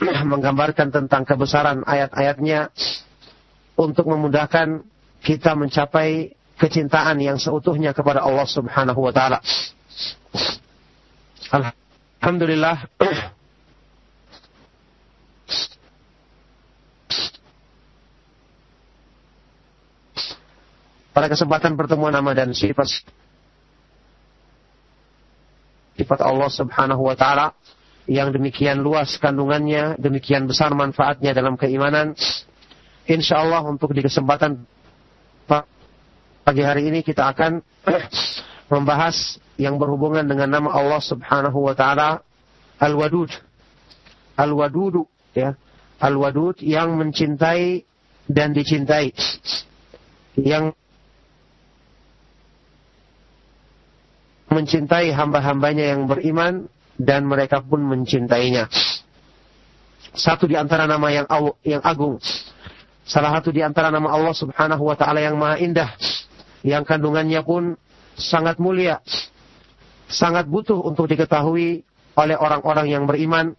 menggambarkan tentang kebesaran ayat-ayatnya untuk memudahkan kita mencapai kecintaan yang seutuhnya kepada Allah Subhanahu wa taala. Alhamdulillah, pada kesempatan pertemuan nama dan sifat Allah Subhanahu wa taala yang demikian luas kandungannya, demikian besar manfaatnya dalam keimanan, insyaallah untuk di kesempatan pagi hari ini kita akan membahas yang berhubungan dengan nama Allah Subhanahu wa taala Al-Wadud. Al-Wadud, ya. Al-Wadud yang mencintai dan dicintai. Yang mencintai hamba-hambanya yang beriman dan mereka pun mencintainya. Satu di antara nama yang agung. Salah satu di antara nama Allah Subhanahu wa taala yang maha indah, yang kandungannya pun sangat mulia, sangat butuh untuk diketahui oleh orang-orang yang beriman,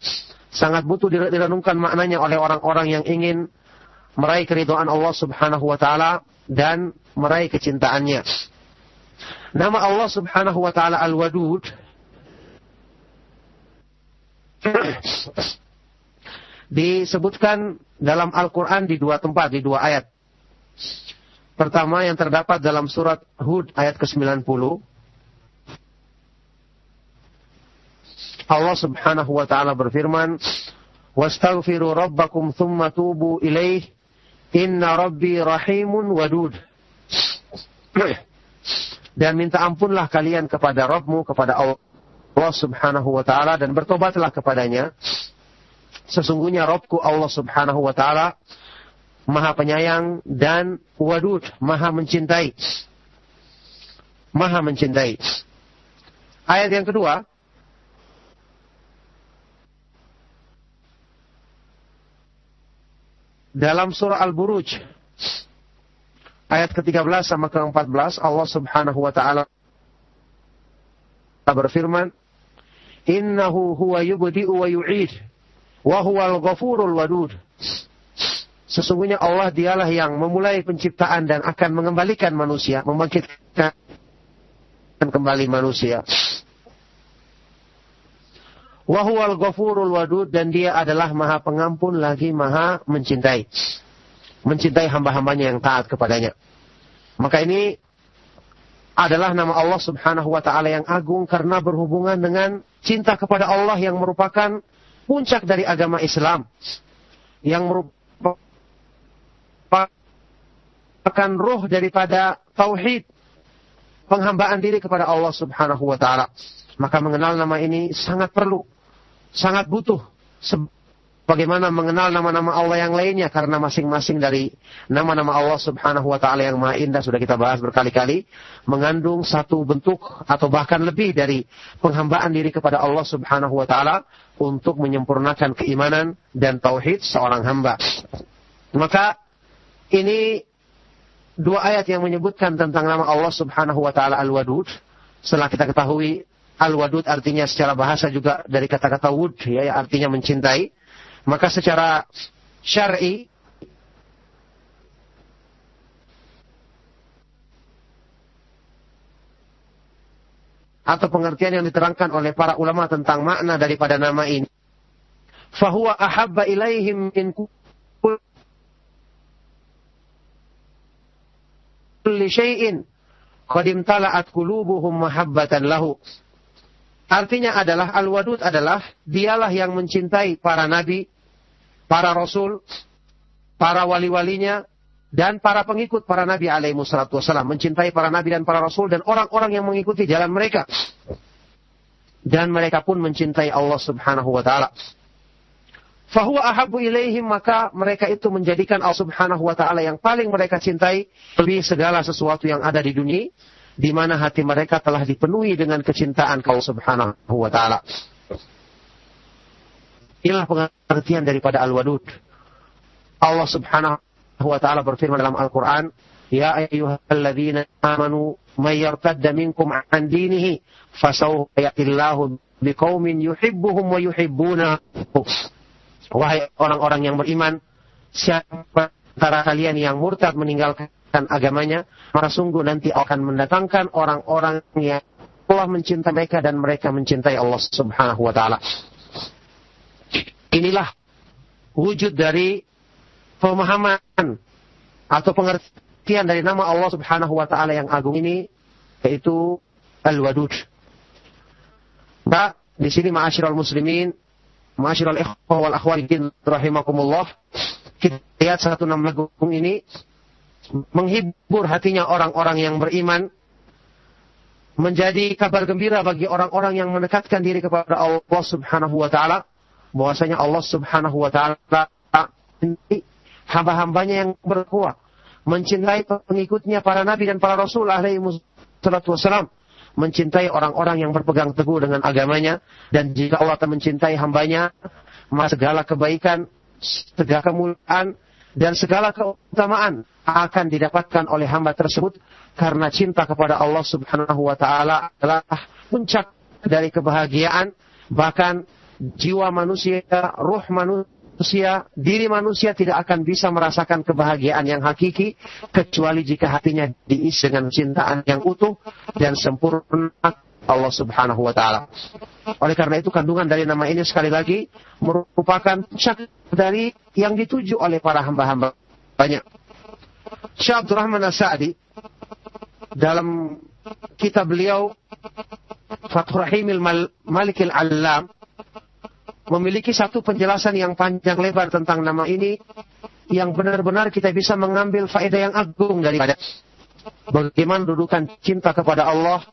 sangat butuh direnungkan maknanya oleh orang-orang yang ingin meraih keridhaan Allah Subhanahu wa taala dan meraih kecintaannya. Nama Allah Subhanahu wa taala Al-Wadud disebutkan dalam Al-Quran di dua tempat, di dua ayat. Pertama yang terdapat dalam surat Hud ayat ke-90. Allah Subhanahu wa taala berfirman, "Wastaghfiru rabbakum tsumma tubu ilaih, inna rabbi rahimun wadud." Dan minta ampunlah kalian kepada Rabbmu, kepada Allah Subhanahu wa taala, dan bertobatlah kepadanya. Sesungguhnya Rabbku Allah Subhanahu wa taala maha penyayang dan wadud, maha mencintai. Maha mencintai. Ayat yang kedua, dalam surah Al-Buruj ayat ke-13 sama ke-14, Allah Subhanahu wa taala berfirman, "Innahu huwa yubdi'u wa yu'id wa huwal ghafurul wadud." Sesungguhnya Allah dialah yang memulai penciptaan dan akan mengembalikan manusia, membangkitkan kembali manusia. Wa huwal ghafurul wadud, dan dia adalah maha pengampun lagi maha mencintai. Mencintai hamba-hambanya yang taat kepadanya. Maka ini adalah nama Allah Subhanahu wa taala yang agung karena berhubungan dengan cinta kepada Allah yang merupakan puncak dari agama Islam, yang merupakan ruh daripada tauhid, penghambaan diri kepada Allah Subhanahu wa taala. Maka mengenal nama ini sangat perlu, sangat butuh, bagaimana mengenal nama-nama Allah yang lainnya, karena masing-masing dari nama-nama Allah Subhanahu wa taala yang maha indah sudah kita bahas berkali-kali, mengandung satu bentuk atau bahkan lebih dari penghambaan diri kepada Allah Subhanahu wa taala untuk menyempurnakan keimanan dan tauhid seorang hamba. Maka ini dua ayat yang menyebutkan tentang nama Allah Subhanahu wa taala Al-Wadud. Setelah kita ketahui Al-Wadud artinya secara bahasa juga dari kata-kata wud, ya, artinya mencintai. Maka secara syar'i atau pengertian yang diterangkan oleh para ulama tentang makna daripada nama ini, fahuwa ahabba ilaihim min kulli syai'in qad imtala'at qulubuhum mahabbatan lahu. Artinya adalah Al-Wadud adalah dialah yang mencintai para nabi, para rasul, para wali-walinya, dan para pengikut para nabi alaihi wassalatu wassalam. Mencintai para nabi dan para rasul dan orang-orang yang mengikuti jalan mereka. Dan mereka pun mencintai Allah Subhanahu wa ta'ala. Fahuwa ahabbu ilaihim, maka mereka itu menjadikan Allah Subhanahu wa ta'ala yang paling mereka cintai lebih segala sesuatu yang ada di dunia, di mana hati mereka telah dipenuhi dengan kecintaan Allah Subhanahu wa ta'ala. Inilah pengertian daripada Al-Wadud. Allah Subhanahu wa ta'ala berfirman dalam Al-Quran, "Ya ayyuhalladzina amanu may yartadda minkum an dinihi fasawfa ya'tillahu biqaumin yuhibbuhum wa yuhibbunahu." Wahai orang-orang yang beriman, siapa antara kalian yang murtad meninggalkan agamanya, maka sungguh nanti akan mendatangkan orang-orang yang Allah mencintai mereka dan mereka mencintai Allah Subhanahu wa taala. Inilah wujud dari pemahaman atau pengertian dari nama Allah Subhanahu wa taala yang agung ini, yaitu Al-Wadud. Nah, di sini ma'asyiral muslimin, ma'asyiral ikhwah wal akhwat rahimakumullah, kita lihat satu nama agung ini menghibur hatinya orang-orang yang beriman, menjadi kabar gembira bagi orang-orang yang mendekatkan diri kepada Allah Subhanahu wa taala, bahwasanya Allah Subhanahu wa taala hamba-hambanya yang bertakwa, mencintai pengikutnya para nabi dan para rasul alaihi wassalatu wassalam, mencintai orang-orang yang berpegang teguh dengan agamanya, dan jika Allah telah mencintai hambanya, maka segala kebaikan, segala kemuliaan, dan segala keutamaan akan didapatkan oleh hamba tersebut, karena cinta kepada Allah Subhanahu wa taala adalah puncak dari kebahagiaan. Bahkan jiwa manusia, ruh manusia, diri manusia tidak akan bisa merasakan kebahagiaan yang hakiki kecuali jika hatinya diisi dengan cintaan yang utuh dan sempurna Allah Subhanahu wa taala. Oleh karena itu kandungan dari nama ini sekali lagi merupakan puncak dari yang dituju oleh para hamba-hamba banyak. Syekh Abdul Rahman As-Sa'di dalam kitab beliau Fathur Rahimil Malikil Allam memiliki satu penjelasan yang panjang lebar tentang nama ini, yang benar-benar kita bisa mengambil faedah yang agung daripada bagaimana dudukan cinta kepada Allah,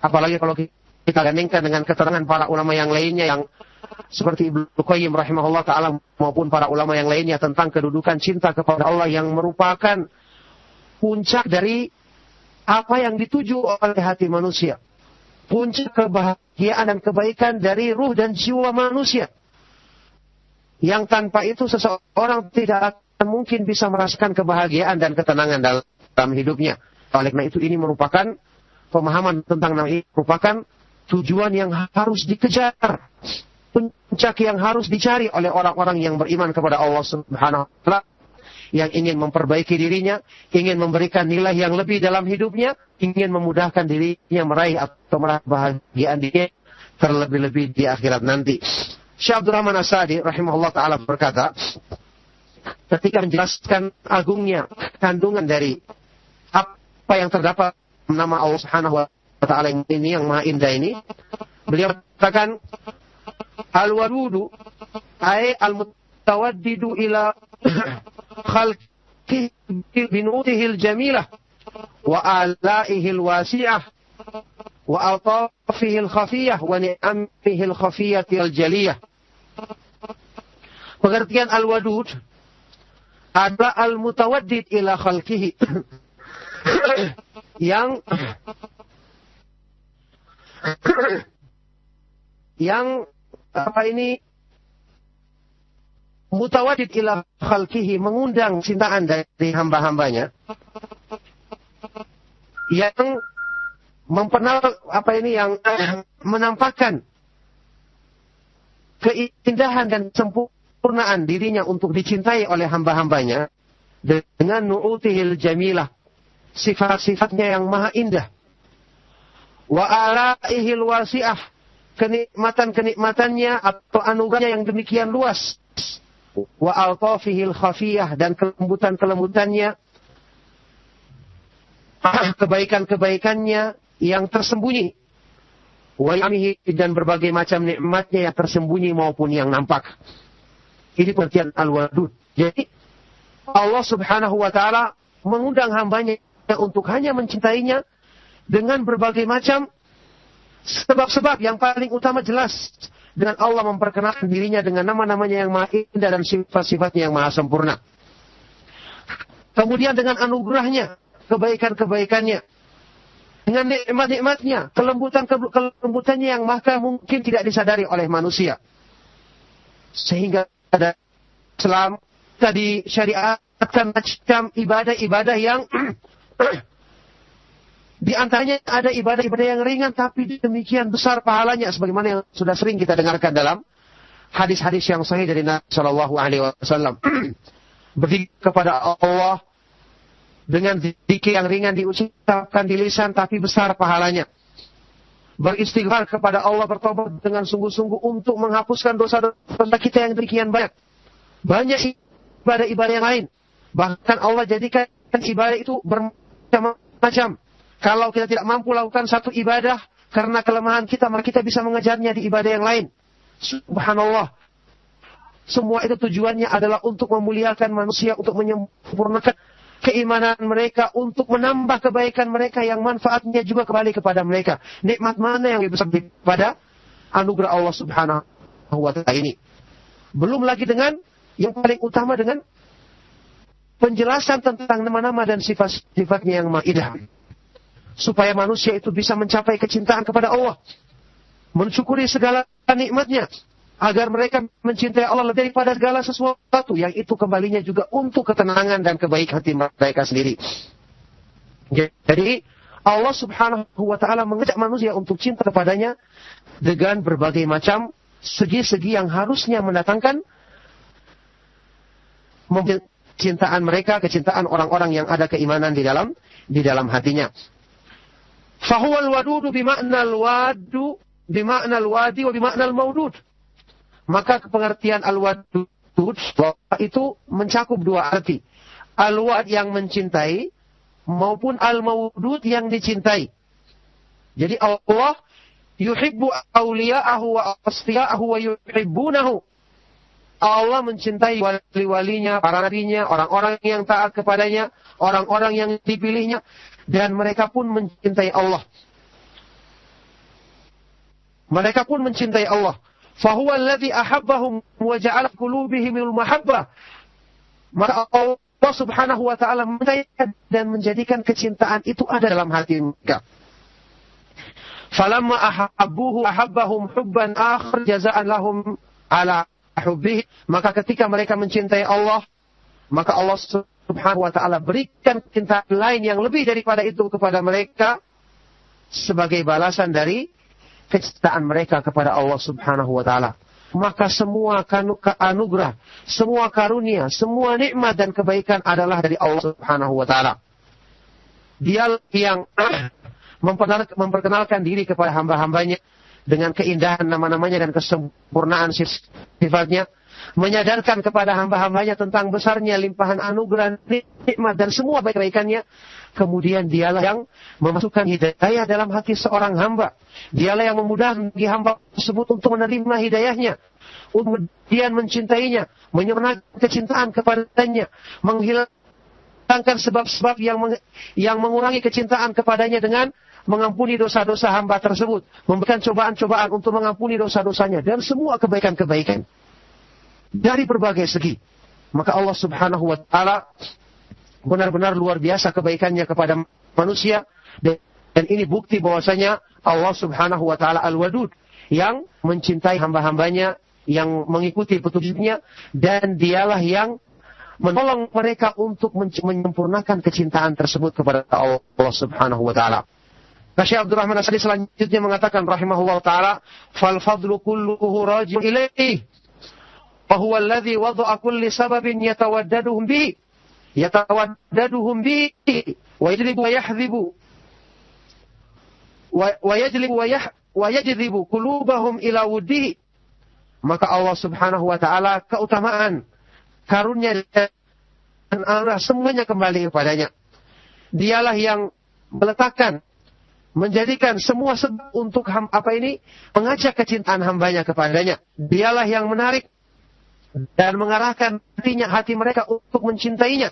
apalagi kalau kita gandingkan dengan keterangan para ulama yang lainnya yang seperti Ibnu Qayyim rahimahullah ta'ala maupun para ulama yang lainnya tentang kedudukan cinta kepada Allah yang merupakan puncak dari apa yang dituju oleh hati manusia, puncak kebahagiaan dan kebaikan dari ruh dan jiwa manusia, yang tanpa itu seseorang tidak akan mungkin bisa merasakan kebahagiaan dan ketenangan dalam hidupnya. Oleh karena itu ini merupakan pemahaman tentang nama ini, merupakan tujuan yang harus dikejar, puncak yang harus dicari oleh orang-orang yang beriman kepada Allah Subhanahu wa taala, yang ingin memperbaiki dirinya, ingin memberikan nilai yang lebih dalam hidupnya, ingin memudahkan dirinya meraih atau meraih kebahagiaan dirinya terlebih-lebih di akhirat nanti. Syekh Abdul Rahman As-Sa'di rahimahullah ta'ala berkata, ketika menjelaskan agungnya kandungan dari apa yang terdapat nama Allah Subhanahu wa ta'ala ini yang maha indah ini, beliau katakan Al-Wadudu ay al-mutawaddidu ila khalqihi binutihi al-jamilah wa alaihi al-wasi'ah wa altafihi al-khafiyah wa ni'amihi al-khafiyati al-jaliyah. Pengertian al-wadud adalah al-mutawaddid ila khalqihi yang apa ini mutawaddid ila khalqihi, mengundang cintaan dari hamba-hambanya, yang yang menampakkan keindahan dan sempurnaan dirinya untuk dicintai oleh hamba-hambanya dengan nu'utihil jamilah, sifat-sifatnya yang maha indah, wa alaihil wasi'ah, kenikmatan-kenikmatannya atau anugerahnya yang demikian luas, wa altafihil khafiyah, dan kelembutan-kelembutannya, kebaikan-kebaikannya yang tersembunyi, wa yamihi, dan berbagai macam nikmatnya yang tersembunyi maupun yang nampak. Ini pengertian al-wadud. Jadi Allah Subhanahu wa ta'ala mengundang hambanya untuk hanya mencintainya dengan berbagai macam sebab-sebab. Yang paling utama jelas dengan Allah memperkenalkan dirinya dengan nama-namanya yang maha indah dan sifat-sifatnya yang maha sempurna. Kemudian dengan anugerahnya, kebaikan-kebaikannya, dengan nikmat-nikmatnya, kelembutannya yang maka mungkin tidak disadari oleh manusia. Sehingga ada Islam tadi syariatkan macam ibadah-ibadah yang di antaranya ada ibadah-ibadah yang ringan tapi demikian besar pahalanya, sebagaimana yang sudah sering kita dengarkan dalam hadis-hadis yang sahih dari Nabi Shallallahu Alaihi Wasallam. Berzikir kepada Allah dengan zikir yang ringan diucapkan di lisan tapi besar pahalanya. Beristighfar kepada Allah, bertobat dengan sungguh-sungguh untuk menghapuskan dosa-dosa kita yang demikian banyak. Banyak ibadah-ibadah yang lain. Bahkan Allah jadikan ibadah itu bermacam-macam. Kalau kita tidak mampu lakukan satu ibadah karena kelemahan kita, maka kita bisa mengejarnya di ibadah yang lain. Subhanallah. Semua itu tujuannya adalah untuk memuliakan manusia, untuk menyempurnakan keimanan mereka, untuk menambah kebaikan mereka yang manfaatnya juga kembali kepada mereka. Nikmat mana yang lebih besar daripada anugerah Allah Subhanahu wa Ta'ala ini? Belum lagi dengan yang paling utama, dengan penjelasan tentang nama-nama dan sifat-sifatnya yang ma'idah, supaya manusia itu bisa mencapai kecintaan kepada Allah, mensyukuri segala nikmatnya, agar mereka mencintai Allah lebih daripada segala sesuatu, yang itu kembalinya juga untuk ketenangan dan kebaikan hati mereka sendiri. Jadi Allah Subhanahu wa Ta'ala mengajak manusia untuk cinta kepadanya dengan berbagai macam segi-segi yang harusnya mendatangkan kecintaan mereka, kecintaan orang-orang yang ada keimanan di dalam hatinya. Fahuwal wadudu bima'nal wadi wa bima'nal maudud. Maka pengertian al-wadud itu mencakup dua arti. Al-wad yang mencintai maupun al-maudud yang dicintai. Jadi Allah yuhibbu awliya'ahu wa asfiya'ahu wa yuhibbunahu. Allah mencintai wali-walinya, para nabinya, orang-orang yang taat kepadanya, orang-orang yang dipilihnya, dan mereka pun mencintai Allah. Mereka pun mencintai Allah. Fahuwa alladhi ahabbahum wa ja'ala qulubihimul mahabbah. Maka Allah Subhanahu wa Ta'ala mencintai dan menjadikan kecintaan itu ada dalam hati mereka. Falamma ahabbuhu ahabbahum hubban akhar jazaan lahum ala hubbihi. Maka ketika mereka mencintai Allah, maka Allah Subhanahu wa Ta'ala berikan kecintaan lain yang lebih daripada itu kepada mereka sebagai balasan dari kecintaan mereka kepada Allah Subhanahu wa Ta'ala. Maka semua anugerah, semua karunia, semua nikmat dan kebaikan adalah dari Allah Subhanahu wa Ta'ala. Dia yang memperkenalkan diri kepada hamba-hambanya dengan keindahan nama-namanya dan kesempurnaan sifatnya, menyadarkan kepada hamba-hambanya tentang besarnya limpahan anugerah, nikmat dan semua baik-baikannya. Kemudian dialah yang memasukkan hidayah dalam hati seorang hamba. Dialah yang memudahkan bagi hamba tersebut untuk menerima hidayahnya, kemudian mencintainya, menyempurnakan kecintaan kepadanya, menghilangkan sebab-sebab yang mengurangi kecintaan kepadanya dengan mengampuni dosa-dosa hamba tersebut, memberikan cobaan-cobaan untuk mengampuni dosa-dosanya, dan semua kebaikan-kebaikan dari berbagai segi. Maka Allah Subhanahu wa Ta'ala benar-benar luar biasa kebaikannya kepada manusia, dan ini bukti bahwasanya Allah Subhanahu wa Ta'ala Al-Wadud, yang mencintai hamba-hambanya, yang mengikuti petunjuknya, dan dialah yang menolong mereka untuk menyempurnakan kecintaan tersebut kepada Allah Subhanahu wa Ta'ala. Syekh Abdurrahman As-Sa'di selanjutnya mengatakan rahimahullah ta'ala, fal fadlu kulluhu raji'un ilaihi wa huwa alladhi wada'a kulli sababin yatawaddaduhum bihi wa yajlibu wa yahdhibu wa yajlibu qulubahum ila wuddihi. Maka Allah Subhanahu wa Ta'ala, keutamaan, karunia dan anugerah semuanya kembali kepadanya. Dialah yang meletakkan, menjadikan semua sebab untuk mengajak kecintaan hambanya kepadanya. Dialah yang menarik dan mengarahkan hati mereka untuk mencintainya.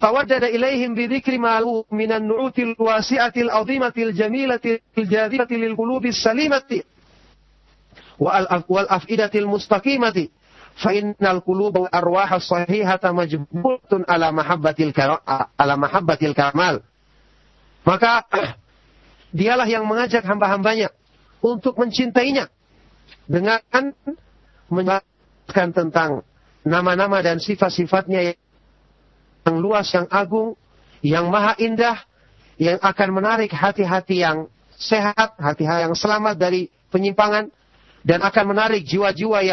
Tawaddada ilaihim bidzikri ma lahu minan nu'util wasi'atil 'azimatil jamilatil jadhibatil lil qulubis salimati wal afidatil mustaqimati fa innal quluba wal arwaha sahihata majbulatun ala mahabbatil kamal. Maka dialah yang mengajak hamba-hambanya untuk mencintainya dengan menjelaskan tentang nama-nama dan sifat-sifatnya yang luas, yang agung, yang maha indah, yang akan menarik hati-hati yang sehat, hati-hati yang selamat dari penyimpangan, dan akan menarik jiwa-jiwa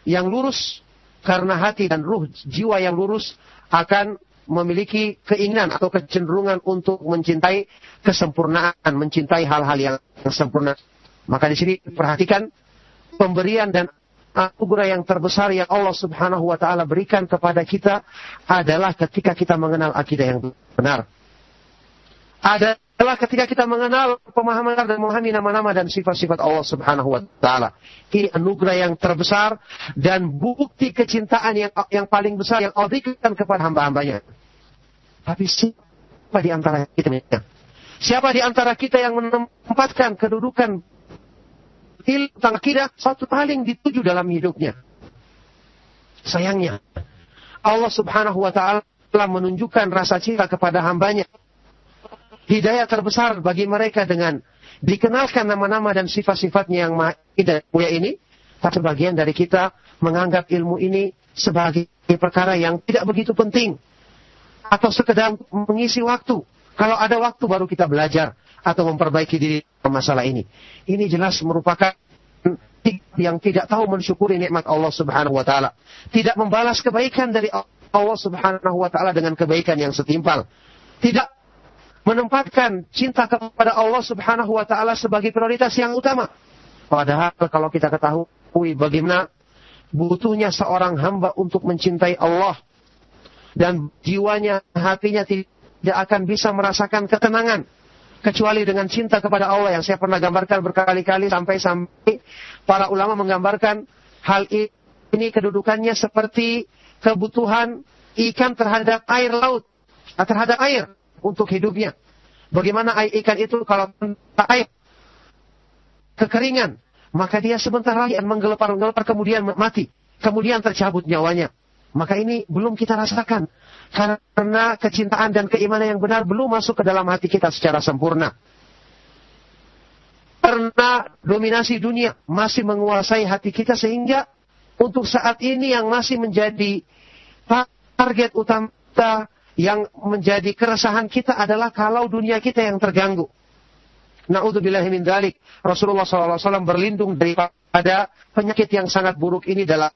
yang lurus, karena hati dan ruh jiwa yang lurus akan memiliki keinginan atau kecenderungan untuk mencintai kesempurnaan, mencintai hal-hal yang sempurna. Maka di sini perhatikan pemberian dan anugerah yang terbesar yang Allah Subhanahu wa taala berikan kepada kita adalah ketika kita mengenal akidah yang benar. Adalah ketika kita mengenal pemahaman dan memahami nama-nama dan sifat-sifat Allah Subhanahu wa taala. Ini anugerah yang terbesar dan bukti kecintaan yang paling besar yang Allah berikan kepada hamba-hambanya. Tapi siapa di antara kita? Siapa di antara kita yang menempatkan kedudukan ilmu tentang akidah satu paling dituju dalam hidupnya? Sayangnya, Allah Subhanahu wa taala telah menunjukkan rasa cinta kepada hambanya. Hidayah terbesar bagi mereka dengan dikenalkan nama-nama dan sifat-sifatnya yang maha mulia ini. Tapi sebagian dari kita menganggap ilmu ini sebagai perkara yang tidak begitu penting, atau sekedar mengisi waktu. Kalau ada waktu baru kita belajar atau memperbaiki diri masalah ini. Ini jelas merupakan yang tidak tahu mensyukuri nikmat Allah Subhanahu wa taala. Tidak membalas kebaikan dari Allah Subhanahu wa taala dengan kebaikan yang setimpal. Tidak menempatkan cinta kepada Allah Subhanahu wa taala sebagai prioritas yang utama. Padahal kalau kita ketahui bagaimana butuhnya seorang hamba untuk mencintai Allah, dan jiwanya, hatinya tidak akan bisa merasakan ketenangan kecuali dengan cinta kepada Allah, yang saya pernah gambarkan berkali-kali sampai para ulama menggambarkan hal ini kedudukannya seperti kebutuhan ikan terhadap air laut, terhadap air untuk hidupnya. Bagaimana ikan itu kalau tanpa air kekeringan, maka dia sebentar lagi akan menggelepar kemudian mati, kemudian tercabut nyawanya. Maka ini belum kita rasakan, karena kecintaan dan keimanan yang benar belum masuk ke dalam hati kita secara sempurna. Karena dominasi dunia masih menguasai hati kita, sehingga untuk saat ini yang masih menjadi target utama kita, yang menjadi keresahan kita adalah kalau dunia kita yang terganggu. Na'udzubillahi min dzalik. Rasulullah SAW berlindung daripada penyakit yang sangat buruk ini dalam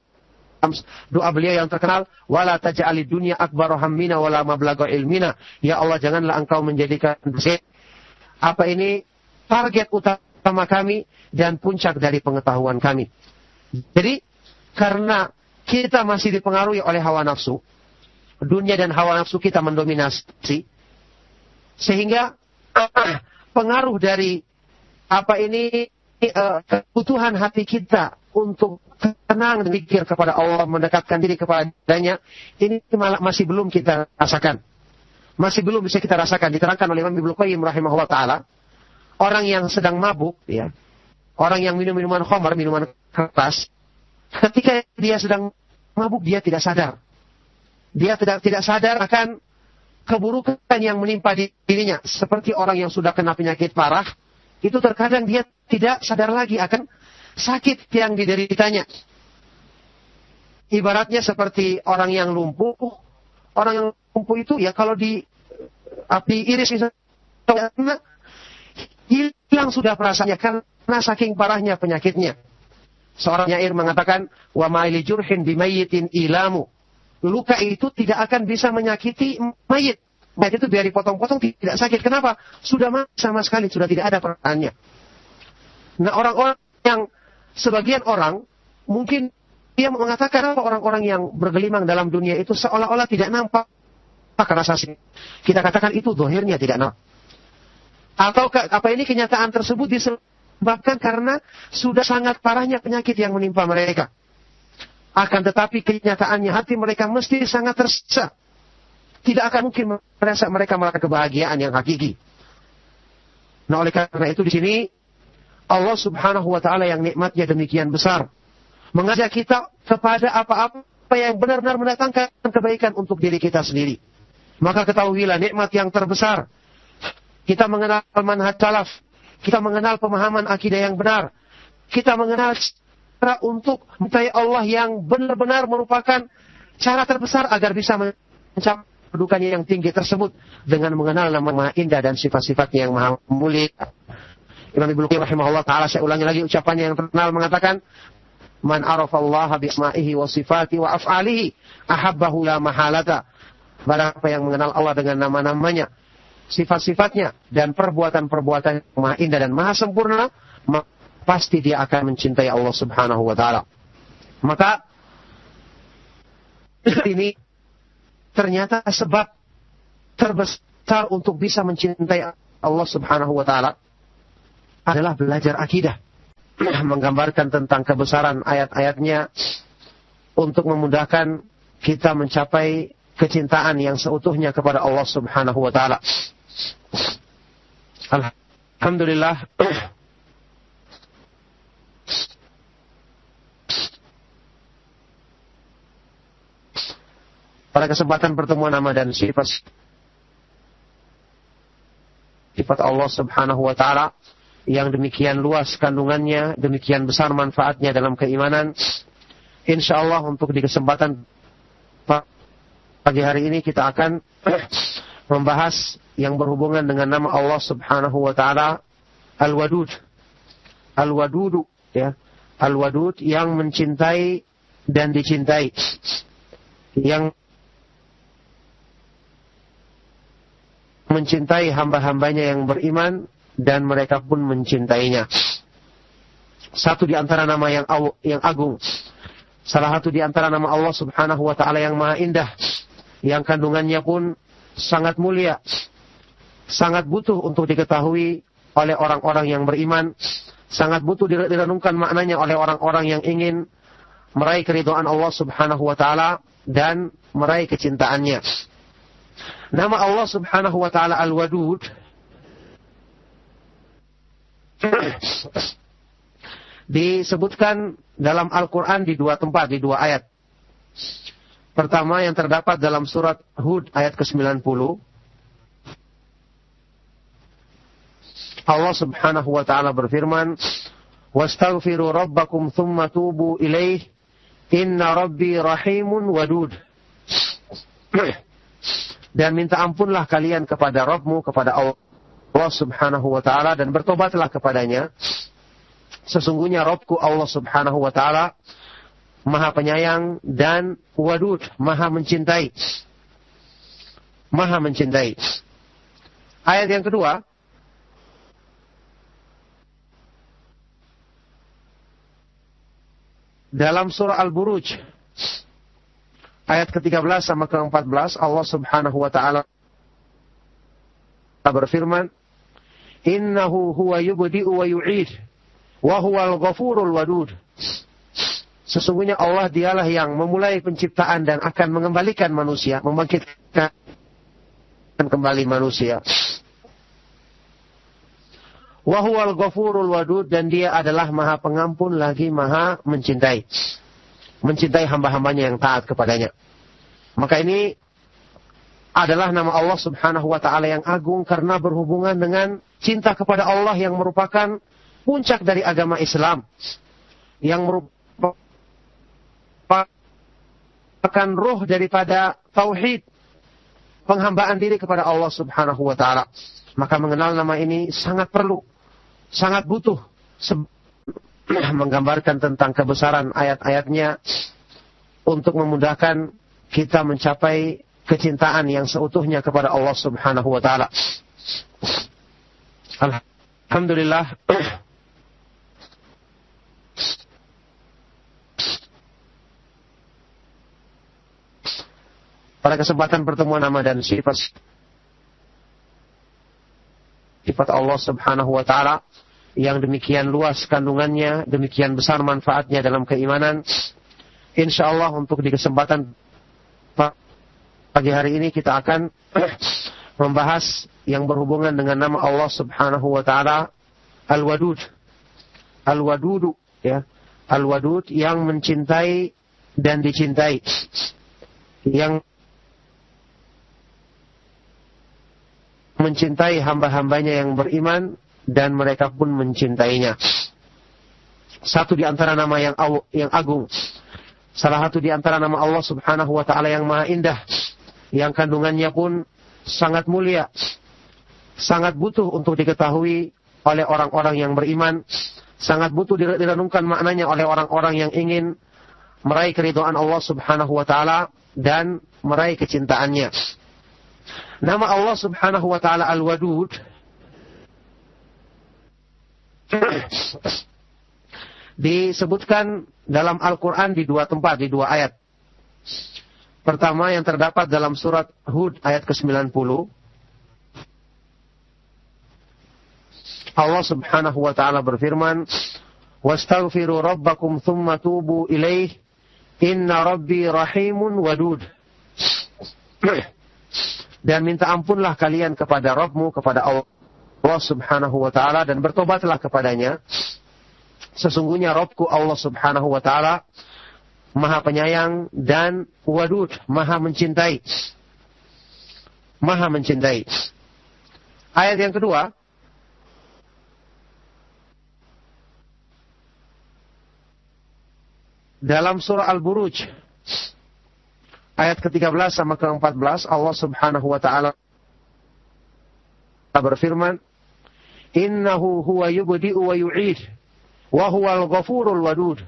doa beliau yang terkenal, wala taj'alid dunya akbar hammina wala mablagha ilmina. Ya Allah, janganlah engkau menjadikan target utama kami dan puncak dari pengetahuan kami. Jadi karena kita masih dipengaruhi oleh hawa nafsu, dunia dan hawa nafsu kita mendominasi, sehingga pengaruh dari kebutuhan hati kita untuk tenang dan zikir kepada Allah, mendekatkan diri kepadanya, ini masih belum kita rasakan. Masih belum bisa kita rasakan. Diterangkan oleh Imam Ibnu Qayyim rahimahullah ta'ala, orang yang sedang mabuk, ya, orang yang minum minuman khamar, minuman keras, ketika dia sedang mabuk, dia tidak sadar. Dia tidak sadar akan keburukan yang menimpa dirinya. Seperti orang yang sudah kena penyakit parah, itu terkadang dia tidak sadar lagi akan sakit yang dideritanya. Ibaratnya seperti orang yang lumpuh. Orang yang lumpuh itu ya kalau diiris hilang sudah perasaannya karena saking parahnya penyakitnya. Seorang nyair mengatakan, wa ma'ili jurhin bimayyitin ilamu. Luka itu tidak akan bisa menyakiti mayit. Mayit itu biar dipotong-potong tidak sakit. Kenapa? Sudah sama sekali, sudah tidak ada perasaannya. Nah, orang-orang yang sebagian orang mungkin dia mengatakan orang-orang yang bergelimang dalam dunia itu seolah-olah tidak nampak rasa sakit. Kita katakan itu zahirnya tidak nampak. Atau kenyataan tersebut disebabkan karena sudah sangat parahnya penyakit yang menimpa mereka. Akan tetapi kenyataannya hati mereka mesti sangat tersiksa. Tidak akan mungkin mereka merasakan kebahagiaan yang hakiki. Nah, oleh karena itu di sini Allah Subhanahu wa taala yang nikmatnya demikian besar mengajak kita kepada apa-apa yang benar-benar mendatangkan kebaikan untuk diri kita sendiri. Maka ketahuilah nikmat yang terbesar, kita mengenal manhaj salaf, kita mengenal pemahaman akidah yang benar, kita mengenal cara untuk mencintai Allah yang benar-benar merupakan cara terbesar agar bisa mencapai kedudukannya yang tinggi tersebut dengan mengenal nama-nama indah dan sifat-sifatnya yang maha mulia. Imam Ibnu Qayyim rahimahullah taala, saya ulangi lagi ucapannya yang terkenal, mengatakan, "Man arafallaha bi asma'ihi wa sifati wa af'alihi ahabbahu la mahalata." Barang apa yang mengenal Allah dengan nama-namanya, sifat-sifatnya, dan perbuatan-perbuatan yang maha indah dan maha sempurna, pasti dia akan mencintai Allah Subhanahu wa taala. Maka ini ternyata sebab terbesar untuk bisa mencintai Allah Subhanahu wa taala adalah belajar akidah, menggambarkan tentang kebesaran ayat-ayatnya untuk memudahkan kita mencapai kecintaan yang seutuhnya kepada Allah Subhanahu wa taala. Alhamdulillah, pada kesempatan pertemuan nama dan sifat Allah Subhanahu wa taala yang demikian luas kandungannya, demikian besar manfaatnya dalam keimanan, insyaallah untuk di kesempatan pagi hari ini kita akan membahas yang berhubungan dengan nama Allah Subhanahu wa taala, Al-Wadud. Al-Wadudu, ya. Al-Wadud, yang mencintai dan dicintai. Yang mencintai hamba-hambanya yang beriman dan mereka pun mencintainya. Satu di antara nama yang agung, salah satu di antara nama Allah Subhanahu wa taala yang maha indah, yang kandungannya pun sangat mulia, sangat butuh untuk diketahui oleh orang-orang yang beriman, sangat butuh direnungkan maknanya oleh orang-orang yang ingin meraih keridhaan Allah Subhanahu wa taala dan meraih kecintaannya. Nama Allah Subhanahu wa taala Al-Wadud disebutkan dalam Al-Quran di dua tempat, di dua ayat. Pertama yang terdapat dalam surat Hud ayat ke-90. Allah Subhanahu wa taala berfirman, "Wastaghfiru rabbakum thumma tubu ilaih, inna rabbi rahimun wadud." Dan minta ampunlah kalian kepada Rabbmu, kepada Allah Subhanahu wa taala, dan bertobatlah kepadanya. Sesungguhnya Rabbku Allah Subhanahu wa taala Maha penyayang dan wadud, maha mencintai. Maha mencintai. Ayat yang kedua, dalam surah Al-Buruj ayat ke-13 sama ke-14, Allah Subhanahu wa taala berfirman, "Innahu huwa yubdi'u wa yu'id wa huwal ghafurul wadud." Sesungguhnya Allah dialah yang memulai penciptaan dan akan mengembalikan manusia, membangkitkan kembali manusia. Wa huwal ghafurul wadud, dan dia adalah maha pengampun lagi maha mencintai. Mencintai hamba-hambanya yang taat kepadanya. Maka ini adalah nama Allah Subhanahu wa taala yang agung karena berhubungan dengan cinta kepada Allah yang merupakan puncak dari agama Islam, yang merupakan ruh daripada tauhid, penghambaan diri kepada Allah Subhanahu wa taala. Maka mengenal nama ini sangat perlu, sangat butuh, menggambarkan tentang kebesaran ayat-ayatnya untuk memudahkan kita mencapai kecintaan yang seutuhnya kepada Allah Subhanahu wa taala. Alhamdulillah, pada kesempatan pertemuan nama dan sifat Allah Subhanahu wa taala yang demikian luas kandungannya, demikian besar manfaatnya dalam keimanan, insyaallah untuk di kesempatan pagi hari ini kita akan membahas yang berhubungan dengan nama Allah Subhanahu wa taala Al-Wadud. Al-Wadudu, ya. Al-Wadud, yang mencintai dan dicintai. Yang mencintai hamba-hambanya yang beriman dan mereka pun mencintainya. Satu di antara nama yang agung, salah satu di antara nama Allah Subhanahu wa taala yang maha indah, yang kandungannya pun sangat mulia, sangat butuh untuk diketahui oleh orang-orang yang beriman, sangat butuh direnungkan maknanya oleh orang-orang yang ingin meraih keridhaan Allah Subhanahu wa taala dan meraih kecintaannya. Nama Allah Subhanahu wa taala Al-Wadud disebutkan dalam Al-Quran di dua tempat, di dua ayat. Pertama yang terdapat dalam surat Hud ayat ke-90. Allah Subhanahu wa taala berfirman, "Wastaghfiru rabbakum tsumma tubu ilaih, inna rabbi rahimun wadud." Dan minta ampunlah kalian kepada Rabbmu, kepada Allah Subhanahu wa taala, dan bertobatlah kepadanya. Sesungguhnya Rabbku Allah Subhanahu wa taala Maha penyayang dan wadud, Maha mencintai. Maha mencintai. Ayat yang kedua, dalam surah Al-Buruj ayat ke-13 sama ke-14, Allah Subhanahu wa taala berfirman, "Innahu huwa yubdi'u wa yu'id wa huwal ghafurul wadud."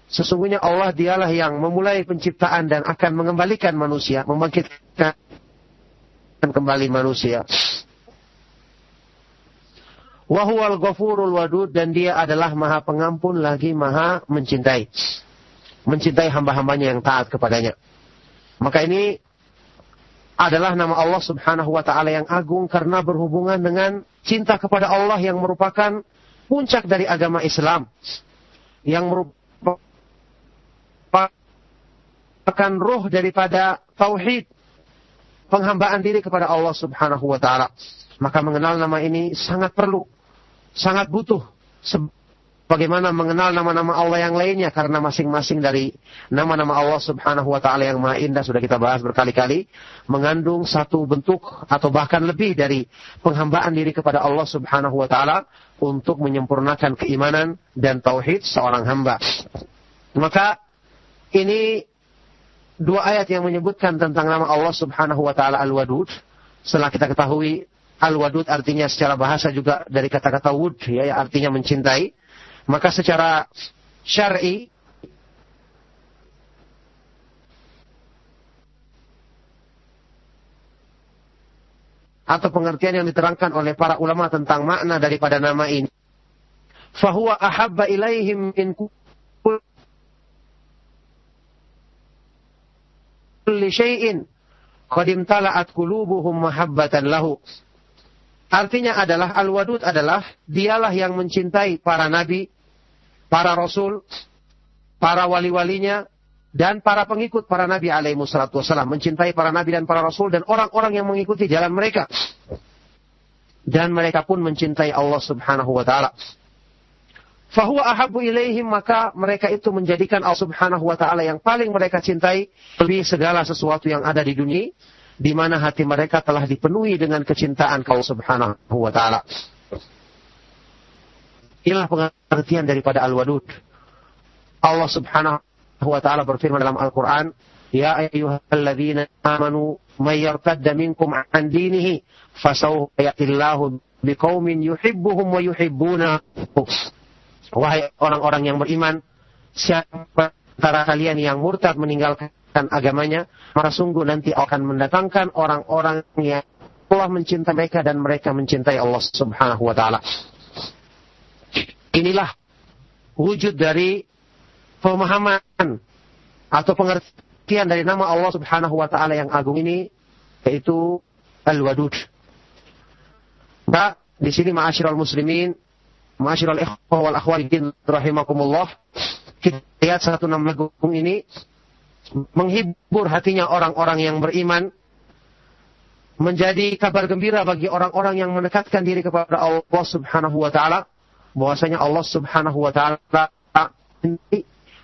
Sesungguhnya Allah dialah yang memulai penciptaan dan akan mengembalikan manusia, membangkitkan kembali manusia. Wa huwal ghafurul wadud, dan dia adalah Maha Pengampun lagi Maha mencintai. Mencintai hamba-hambanya yang taat kepadanya. Maka ini adalah nama Allah Subhanahu wa taala yang agung karena berhubungan dengan cinta kepada Allah yang merupakan puncak dari agama Islam. Yang merupakan ruh daripada tauhid, penghambaan diri kepada Allah Subhanahu wa taala. Maka mengenal nama ini sangat perlu, sangat butuh, bagaimana mengenal nama-nama Allah yang lainnya, karena masing-masing dari nama-nama Allah Subhanahu wa taala yang Maha Indah sudah kita bahas berkali-kali, mengandung satu bentuk atau bahkan lebih dari penghambaan diri kepada Allah Subhanahu wa taala untuk menyempurnakan keimanan dan tauhid seorang hamba. Maka ini dua ayat yang menyebutkan tentang nama Allah Subhanahu wa taala Al-Wadud. Setelah kita ketahui Al-Wadud artinya secara bahasa juga dari kata-kata wud, ya, artinya mencintai. Maka secara syar'i atau pengertian yang diterangkan oleh para ulama tentang makna daripada nama ini, fahuwa ahabba ilaihim min kulli syai'in qad imtala'at qulubuhum mahabbatan lahu. Artinya adalah Al-Wadud adalah dialah yang mencintai para nabi, para rasul, para wali-walinya, dan para pengikut para nabi alaihi wassalatu wassalam. Mencintai para nabi dan para rasul dan orang-orang yang mengikuti jalan mereka. Dan mereka pun mencintai Allah Subhanahu wa ta'ala. Fahuwa ahabbu ilaihim, maka mereka itu menjadikan Allah Subhanahu wa ta'ala yang paling mereka cintai lebih segala sesuatu yang ada di dunia, di mana hati mereka telah dipenuhi dengan kecintaan Allah Subhanahu wa ta'ala. Inilah pengertian daripada Al-Wadud. Allah Subhanahu wa ta'ala berfirman dalam Al-Quran, "Ya ayyuhalladzina amanu may yartadda minkum an dinihi fasawfa ya'tillahu biqaumin yuhibbuhum wa yuhibbunahu." Wahai orang-orang yang beriman, siapa antara kalian yang murtad meninggalkan agamanya, maka sungguh nanti akan mendatangkan orang-orang yang Allah mencintai mereka dan mereka mencintai Allah Subhanahu wa ta'ala. Inilah wujud dari pemahaman atau pengertian dari nama Allah Subhanahu wa ta'ala yang agung ini, yaitu Al-Wadud. Nah, di sini ma'asyiral muslimin, ma'asyiral ikhwah wal akhwat rahimakumullah, kita lihat satu nama agung ini menghibur hatinya orang-orang yang beriman, menjadi kabar gembira bagi orang-orang yang mendekatkan diri kepada Allah Subhanahu wa ta'ala, bahwasanya Allah Subhanahu wa ta'ala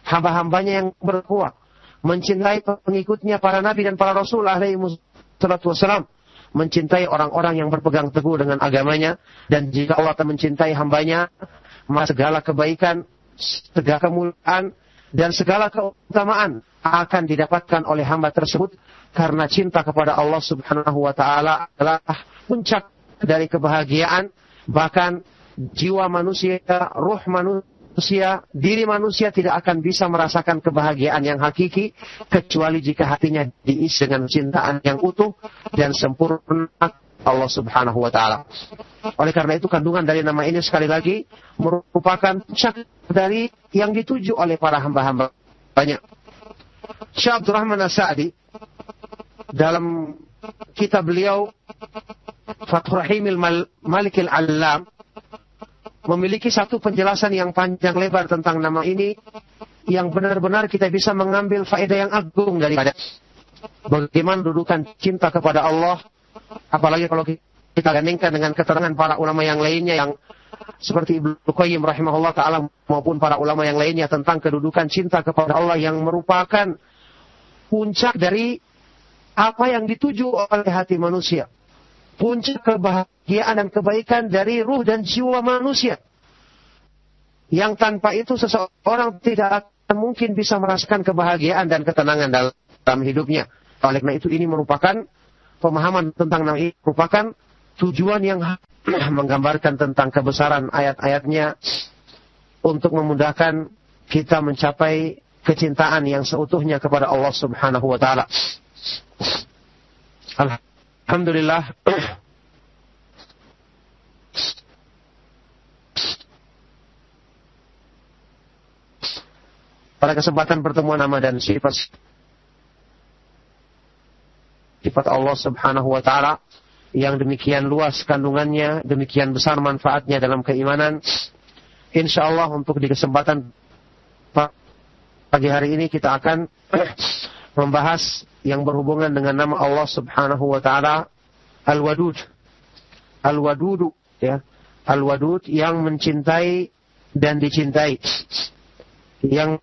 hamba-hambanya yang bertakwa, mencintai pengikutnya para nabi dan para rasul alaihi wassalam, mencintai orang-orang yang berpegang teguh dengan agamanya, dan jika Allah akan mencintai hambanya, maka segala kebaikan, segala kemuliaan, dan segala keutamaan akan didapatkan oleh hamba tersebut, karena cinta kepada Allah Subhanahu wa ta'ala adalah puncak dari kebahagiaan Bahkan jiwa manusia, ruh manusia, diri manusia tidak akan bisa merasakan kebahagiaan yang hakiki kecuali jika hatinya diisi dengan cintaan yang utuh dan sempurna Allah Subhanahu wa taala. Oleh karena itu kandungan dari nama ini sekali lagi merupakan puncak dari yang dituju oleh para hamba-hambanya. Syekh Abdul Rahman As-Sa'di dalam kitab beliau Fathur Rahimil Malikil Allam memiliki satu penjelasan yang panjang lebar tentang nama ini yang benar-benar kita bisa mengambil faedah yang agung daripada bagaimana dudukan cinta kepada Allah, apalagi kalau kita gandingkan dengan keterangan para ulama yang lainnya yang seperti Ibnu Qayyim rahimahullah ta'ala maupun para ulama yang lainnya tentang kedudukan cinta kepada Allah yang merupakan puncak dari apa yang dituju oleh hati manusia. Puncak kebahagiaan dan kebaikan dari ruh dan jiwa manusia. Yang tanpa itu seseorang tidak akan mungkin bisa merasakan kebahagiaan dan ketenangan dalam hidupnya. Oleh karena itu ini merupakan pemahaman tentang nama ini merupakan tujuan yang menggambarkan tentang kebesaran ayat-ayatnya untuk memudahkan kita mencapai kecintaan yang seutuhnya kepada Allah Subhanahu wa taala. Alhamdulillah. Pada kesempatan pertemuan nama dan sifat Allah Subhanahu wa taala yang demikian luas kandungannya, demikian besar manfaatnya dalam keimanan. Insyaallah untuk di kesempatan pagi hari ini kita akan membahas yang berhubungan dengan nama Allah Subhanahu wa taala Al-Wadud. Al-Wadudu, ya. Al-Wadud yang mencintai dan dicintai. Yang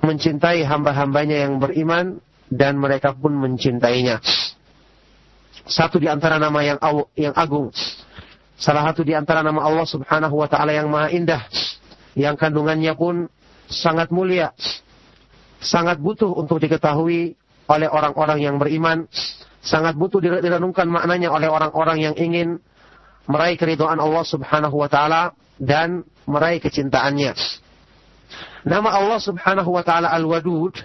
mencintai hamba-hambanya yang beriman dan mereka pun mencintainya. Satu di antara nama yang agung. Salah satu di antara nama Allah Subhanahu wa taala yang maha indah, yang kandungannya pun sangat mulia, sangat butuh untuk diketahui oleh orang-orang yang beriman, sangat butuh direnungkan maknanya oleh orang-orang yang ingin meraih keridhaan Allah Subhanahu wa taala dan meraih kecintaannya. Nama Allah Subhanahu wa taala Al-Wadud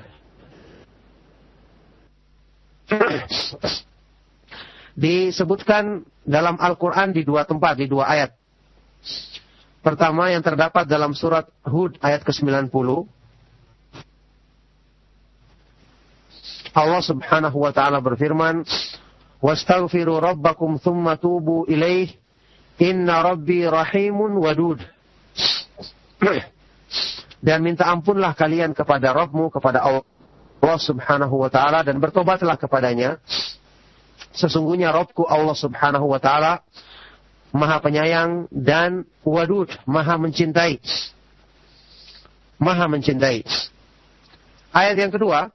disebutkan dalam Al-Quran di dua tempat, di dua ayat. Pertama yang terdapat dalam surat Hud ayat ke-90. Allah Subhanahu wa taala berfirman, "Wastaghfiru rabbakum tsumma tubu ilaih, inna rabbi rahimun wadud." Dan minta ampunlah kalian kepada Rabbmu, kepada Allah Subhanahu wa taala dan bertobatlah kepadanya. Sesungguhnya Rabbku Allah Subhanahu wa taala Maha penyayang dan wadud, maha mencintai. Maha mencintai. Ayat yang kedua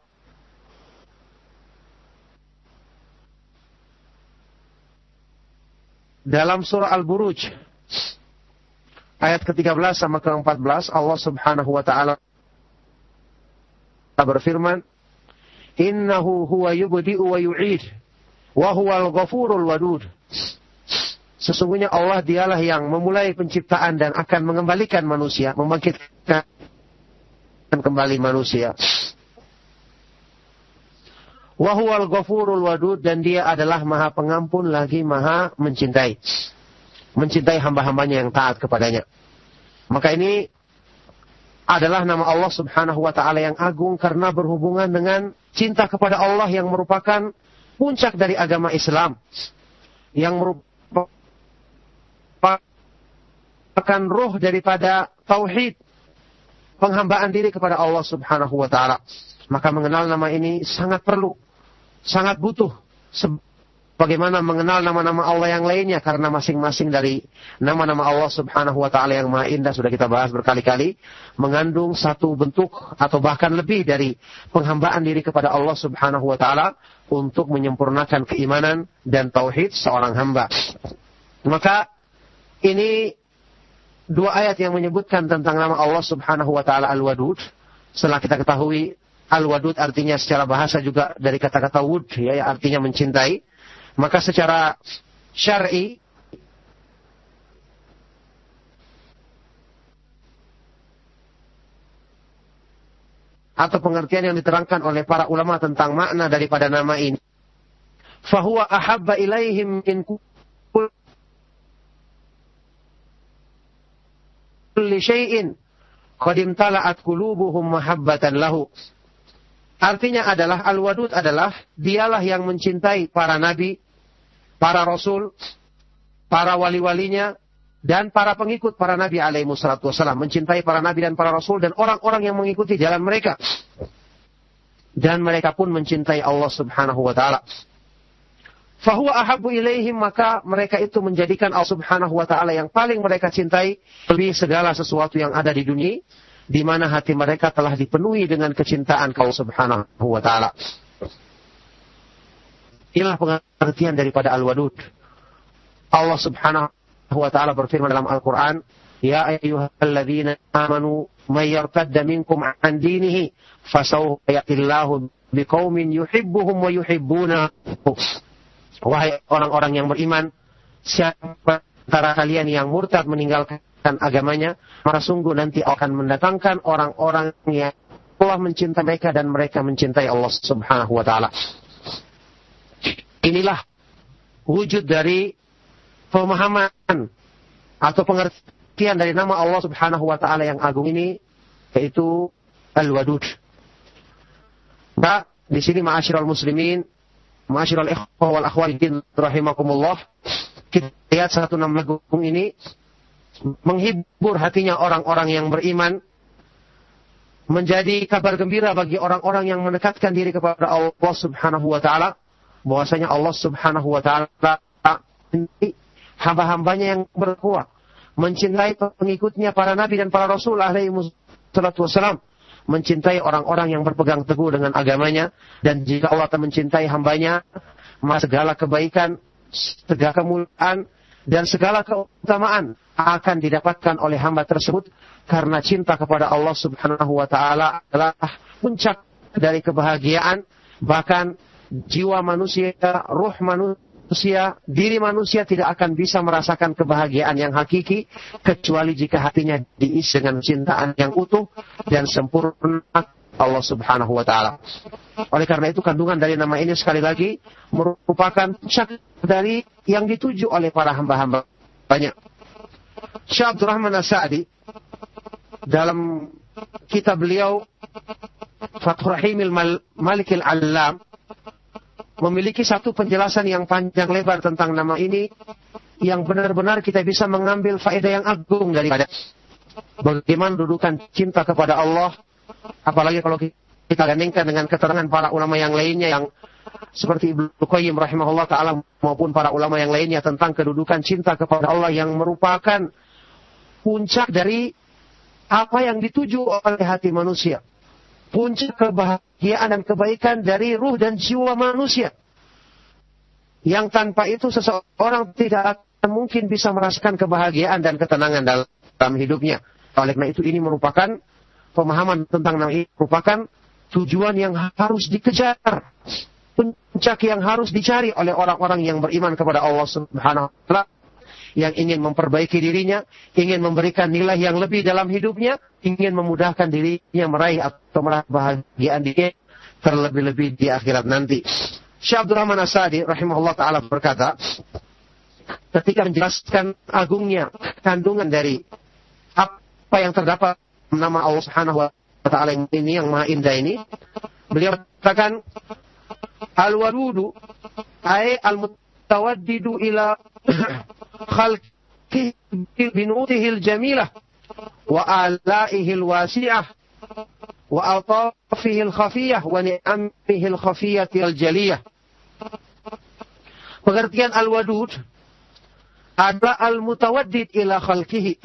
dalam surah Al-Buruj ayat ke-13 sama ke-14 Allah Subhanahu wa taala berfirman, "Innahu huwa yubdi'u wa yu'id wa huwal ghafurul wadud." Sesungguhnya Allah dialah yang memulai penciptaan dan akan mengembalikan manusia, membangkitkan kembali manusia. Wa huwal ghafurul wadud, dan dia adalah maha pengampun lagi maha mencintai. Mencintai hamba-hambanya yang taat kepadanya. Maka ini adalah nama Allah Subhanahu wa taala yang agung karena berhubungan dengan cinta kepada Allah yang merupakan puncak dari agama Islam. Yang merupakan ruh daripada tauhid, penghambaan diri kepada Allah Subhanahu wa taala. Maka mengenal nama ini sangat perlu, sangat butuh, bagaimana mengenal nama-nama Allah yang lainnya, karena masing-masing dari nama-nama Allah Subhanahu wa taala yang maha indah sudah kita bahas berkali-kali, mengandung satu bentuk atau bahkan lebih dari penghambaan diri kepada Allah Subhanahu wa taala untuk menyempurnakan keimanan dan tauhid seorang hamba. Maka ini dua ayat yang menyebutkan tentang nama Allah Subhanahu wa taala Al-Wadud. Setelah kita ketahui Al-Wadud artinya secara bahasa juga dari kata-kata wud, ya, artinya mencintai. Maka secara syar'i atau pengertian yang diterangkan oleh para ulama tentang makna daripada nama ini, fahuwa ahabba ilaihim min kulli syai'in qad imtala'at qulubuhum mahabbatan lahu. Artinya adalah Al-Wadud adalah dialah yang mencintai para nabi, para rasul, para wali-walinya, dan para pengikut para nabi alaihi wassalatu wassalam. Mencintai para nabi dan para rasul dan orang-orang yang mengikuti jalan mereka. Dan mereka pun mencintai Allah subhanahu wa ta'ala. Fahuwa ahabbu ilaihim, maka mereka itu menjadikan Allah subhanahu wa ta'ala yang paling mereka cintai lebih segala sesuatu yang ada di dunia, di mana hati mereka telah dipenuhi dengan kecintaan Allah subhanahu wa ta'ala. Inilah pengertian daripada Al-Wadud. Allah subhanahu wa ta'ala berfirman dalam Al-Quran, Ya ayyuhalladzina amanu man yartadda minkum an dinihi fasawfa ya'tillahu biqaumin yuhibbuhum wa yuhibbunahu. Wahai orang-orang yang beriman, siapa antara kalian yang murtad meninggalkan agamanya, maka sungguh nanti akan mendatangkan orang-orang yang Allah mencintai mereka dan mereka mencintai Allah subhanahu wa ta'ala. Inilah wujud dari pemahaman atau pengertian dari nama Allah subhanahu wa ta'ala yang agung ini, yaitu Al-Wadud. Nah, di sini ma'asyiral muslimin, ma'asyiral ikhwah wal akhwatin rahimakumullah, kita lihat satu nama agung ini menghibur hatinya orang-orang yang beriman, menjadi kabar gembira bagi orang-orang yang mendekatkan diri kepada Allah subhanahu wa ta'ala, bahwasanya Allah subhanahu wa ta'ala hamba-hambanya yang berkuat, mencintai pengikutnya para nabi dan para rasul alaihi wassalatu wassalam, mencintai orang-orang yang berpegang teguh dengan agamanya, dan jika Allah telah mencintai hambanya, maka segala kebaikan, segala kemuliaan, dan segala keutamaan akan didapatkan oleh hamba tersebut, karena cinta kepada Allah subhanahu wa ta'ala adalah puncak dari kebahagiaan. Bahkan jiwa manusia, ruh manusia, diri manusia tidak akan bisa merasakan kebahagiaan yang hakiki kecuali jika hatinya diisi dengan cintaan yang utuh dan sempurna Allah subhanahu wa ta'ala. Oleh karena itu kandungan dari nama ini sekali lagi merupakan puncak dari yang dituju oleh para hamba-hambanya. Syekh Abdul Rahman As-Sa'di dalam kitab beliau Fathur Rahimil Malikil Allam memiliki satu penjelasan yang panjang lebar tentang nama ini, yang benar-benar kita bisa mengambil faedah yang agung daripada bagaimana dudukan cinta kepada Allah, apalagi kalau kita gandingkan dengan keterangan para ulama yang lainnya yang seperti Ibnu Qayyim rahimahullah ta'ala maupun para ulama yang lainnya tentang kedudukan cinta kepada Allah yang merupakan puncak dari apa yang dituju oleh hati manusia, puncak kebahagiaan dan kebaikan dari ruh dan jiwa manusia, yang tanpa itu seseorang tidak akan mungkin bisa merasakan kebahagiaan dan ketenangan dalam hidupnya. Oleh karena itu ini merupakan pemahaman tentang nama ini, merupakan tujuan yang harus dikejar, puncak yang harus dicari oleh orang-orang yang beriman kepada Allah subhanahu wa ta'ala, yang ingin memperbaiki dirinya, ingin memberikan nilai yang lebih dalam hidupnya, ingin memudahkan dirinya meraih atau meraih kebahagiaan dirinya terlebih-lebih di akhirat nanti. Syekh Abdul Rahman As-Sa'di rahimahullah ta'ala berkata, ketika menjelaskan agungnya kandungan dari apa yang terdapat nama Allah subhanahu wa ta'ala ini, yang maha indah ini, beliau katakan, Al-Wadudu ay al-mutawaddidu ila khalqihi binutihil jamilah wa alaihil wasi'ah wa altafihil khafiyah wa ni'amihil khafiyatil jaliyah. Pengertian Al-Wadud adalah al-mutawaddid ila khalqihi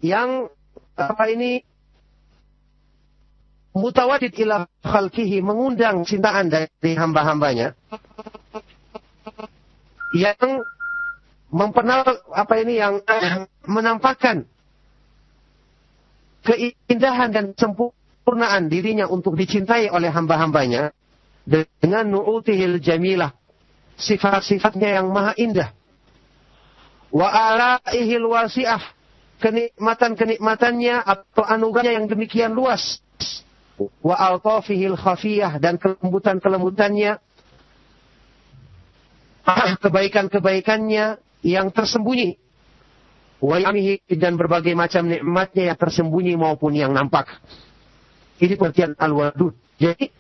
yang apa ini, mutawadid ila khalqihi, mengundang cintaan dari hamba-hambanya, yang yang menampakkan keindahan dan sempurna kesempurnaan dirinya untuk dicintai oleh hamba-hambanya dengan nu'utihil jamilah, sifat-sifatnya yang maha indah, wa alaihil wasi'ah, kenikmatan-kenikmatannya atau anugerahnya yang demikian luas, wa altafihil khafiyah, dan kelembutan-kelembutannya, kebaikan-kebaikannya yang tersembunyi, wa yamihi, dan berbagai macam nikmatnya yang tersembunyi maupun yang nampak. Ini pengertian al-wadud. Jadi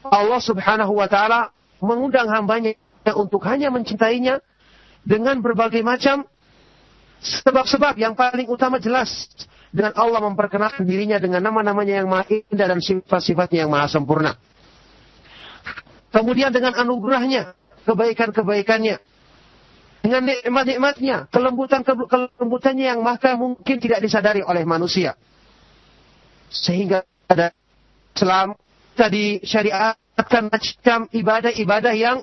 Allah subhanahu wa ta'ala mengundang hambanya untuk hanya mencintainya dengan berbagai macam sebab-sebab. Yang paling utama jelas dengan Allah memperkenalkan dirinya dengan nama-namanya yang maha indah dan sifat-sifatnya yang maha sempurna. Kemudian dengan anugerahnya, kebaikan-kebaikannya, dengan nikmat-nikmatnya, kelembutannya yang maka mungkin tidak disadari oleh manusia. Sehingga ada Islam tadi syariatkan macam ibadah-ibadah yang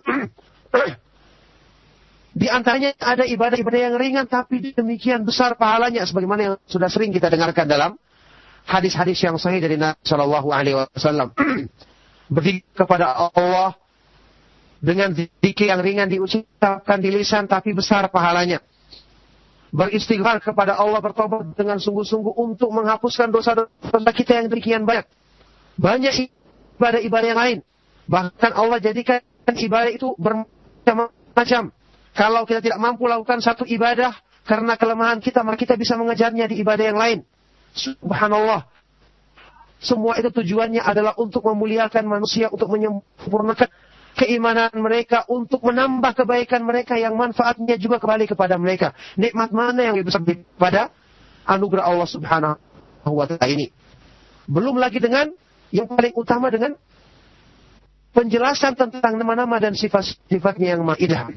di antaranya ada ibadah-ibadah yang ringan tapi demikian besar pahalanya, sebagaimana yang sudah sering kita dengarkan dalam hadis-hadis yang sahih dari Nabi Shallallahu Alaihi Wasallam. Berzikir kepada Allah dengan zikir yang ringan diucapkan di lisan tapi besar pahalanya. Beristighfar kepada Allah, bertobat dengan sungguh-sungguh untuk menghapuskan dosa-dosa kita yang demikian banyak. Banyak ibadah-ibadah yang lain. Bahkan Allah jadikan ibadah itu bermacam-macam. Kalau kita tidak mampu lakukan satu ibadah karena kelemahan kita, maka kita bisa mengejarnya di ibadah yang lain. Subhanallah. Semua itu tujuannya adalah untuk memuliakan manusia, untuk menyempurnakan keimanan mereka, untuk menambah kebaikan mereka yang manfaatnya juga kembali kepada mereka. Nikmat mana yang lebih besar daripada anugerah Allah subhanahu wa ta'ala ini? Belum lagi dengan yang paling utama, dengan penjelasan tentang nama-nama dan sifat-sifatnya yang maha indah,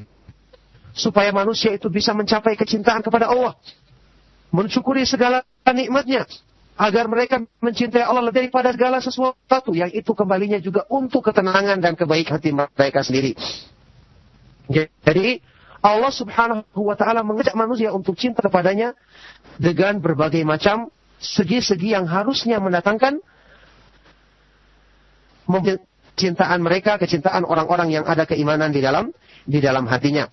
supaya manusia itu bisa mencapai kecintaan kepada Allah, mensyukuri segala nikmatnya, agar mereka mencintai Allah lebih daripada segala sesuatu, yang itu kembalinya juga untuk ketenangan dan kebaikan hati mereka sendiri. Jadi Allah subhanahu wa ta'ala mengajak manusia untuk cinta kepadanya dengan berbagai macam segi-segi yang harusnya mendatangkan kecintaan mereka, kecintaan orang-orang yang ada keimanan di dalam hatinya.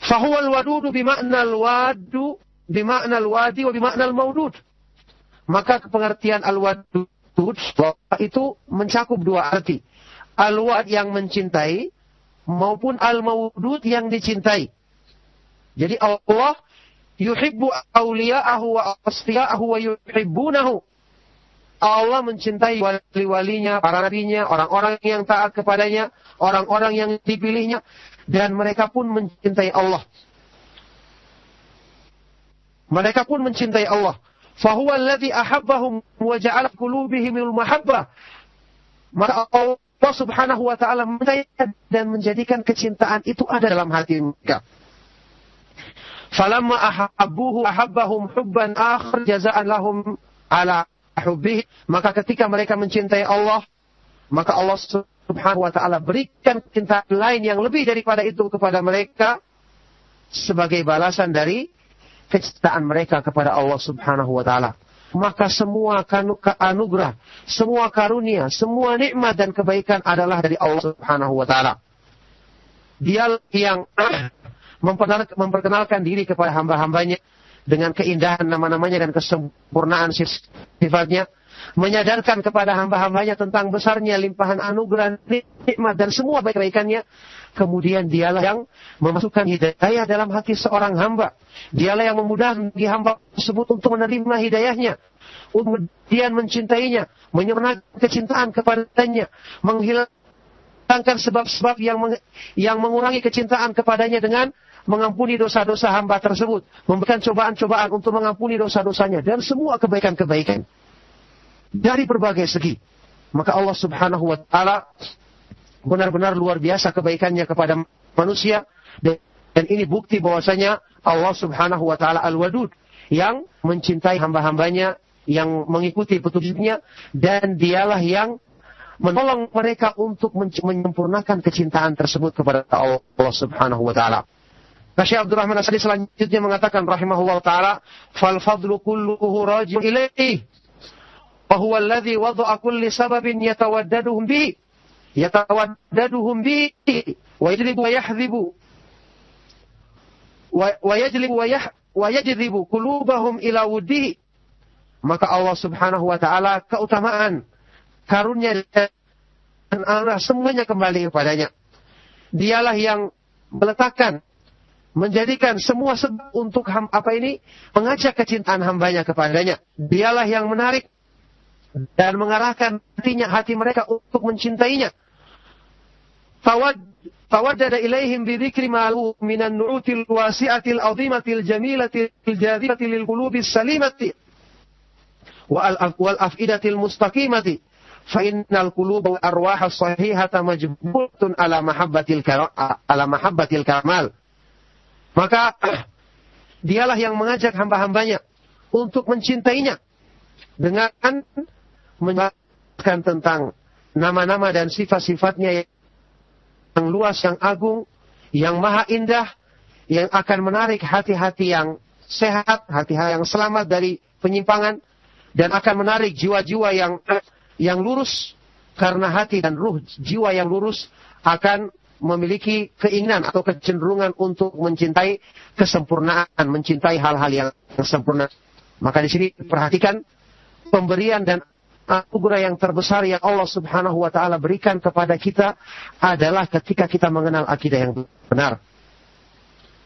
Fahuwal wadudu bima'nal wadi wa bima'nal maudud. Maka pengertian al-wadud itu mencakup dua arti. Al-wad yang mencintai maupun al-maudud yang dicintai. Jadi Allah yuhibbu awliya'ahu wa asfiya'ahu wa yuhibbunahu. Allah mencintai wali-walinya, para nabinya, orang-orang yang taat kepadanya, orang-orang yang dipilihnya, dan mereka pun mencintai Allah. Mereka pun mencintai Allah. Fahuwa alladhi ahabbahum wa ja'ala qulubihimul mahabbah. Maka Allah subhanahu wa ta'ala mencintai dan menjadikan kecintaan itu ada dalam hati mereka. Falamma ahabbuhu ahabbahum hubban akhar jaza'an lahum ala hubbihi. Maka ketika mereka mencintai Allah, maka Allah subhanahu wa ta'ala berikan kecintaan lain yang lebih daripada itu kepada mereka sebagai balasan dari kecintaan mereka kepada Allah subhanahu wa ta'ala. Maka semua anugerah, semua karunia, semua nikmat dan kebaikan adalah dari Allah subhanahu wa ta'ala. Dia yang memperkenalkan diri kepada hamba-hambanya dengan keindahan nama-namanya dan kesempurnaan sifatnya, menyadarkan kepada hamba-hambanya tentang besarnya limpahan anugerah, nikmat dan semua baik-baikannya. Kemudian dialah yang memasukkan hidayah dalam hati seorang hamba. Dialah yang memudahkan bagi hamba tersebut untuk menerima hidayahnya, kemudian mencintainya, menyempurnakan kecintaan kepadanya, menghilangkan sebab-sebab yang mengurangi kecintaan kepadanya dengan mengampuni dosa-dosa hamba tersebut, memberikan cobaan-cobaan untuk mengampuni dosa-dosanya, dan semua kebaikan-kebaikan dari berbagai segi. Maka Allah subhanahu wa ta'ala benar-benar luar biasa kebaikannya kepada manusia, dan ini bukti bahwasanya Allah subhanahu wa ta'ala al-wadud, yang mencintai hamba-hambanya, yang mengikuti petunjuknya, dan dialah yang menolong mereka untuk menyempurnakan kecintaan tersebut kepada Allah subhanahu wa ta'ala. Syekh Abdul Rahman As-Sa'di selanjutnya mengatakan rahimahullah ta'ala, fal fadlu kulluhu raji'un ilaih wa huwa alladhi wada'a kulli sababin yatawaddaduhum bi wa yajlibu wa yahdhibu wa yajlibu qulubahum ila wuddihi. Maka Allah Subhanahu wa taala keutamaan, karunia dan anugerah semuanya kembali kepadanya. Dialah yang meletakkan, menjadikan semua sebab untuk mengajak kecintaan hambanya kepadanya. Dialah yang menarik dan mengarahkan hati mereka untuk mencintainya. Tawaddada ilaihim bidzikri ma'lu minan nu'util wasi'atil 'azimatil jamilatil jadhibatil lil qulubis salimati wal afidatil mustaqimati fa innal quluba wal arwaha sahihata majbulatun ala mahabbatil kamal. Maka dialah yang mengajak hamba-hambanya untuk mencintainya dengan menjelaskan tentang nama-nama dan sifat-sifatnya yang luas, yang agung, yang maha indah, yang akan menarik hati-hati yang sehat, hati-hati yang selamat dari penyimpangan, dan akan menarik jiwa-jiwa yang lurus, karena hati dan ruh jiwa yang lurus akan memiliki keinginan atau kecenderungan untuk mencintai kesempurnaan, mencintai hal-hal yang sempurna. Maka di sini perhatikan pemberian dan anugerah yang terbesar yang Allah Subhanahu wa taala berikan kepada kita adalah ketika kita mengenal akidah yang benar.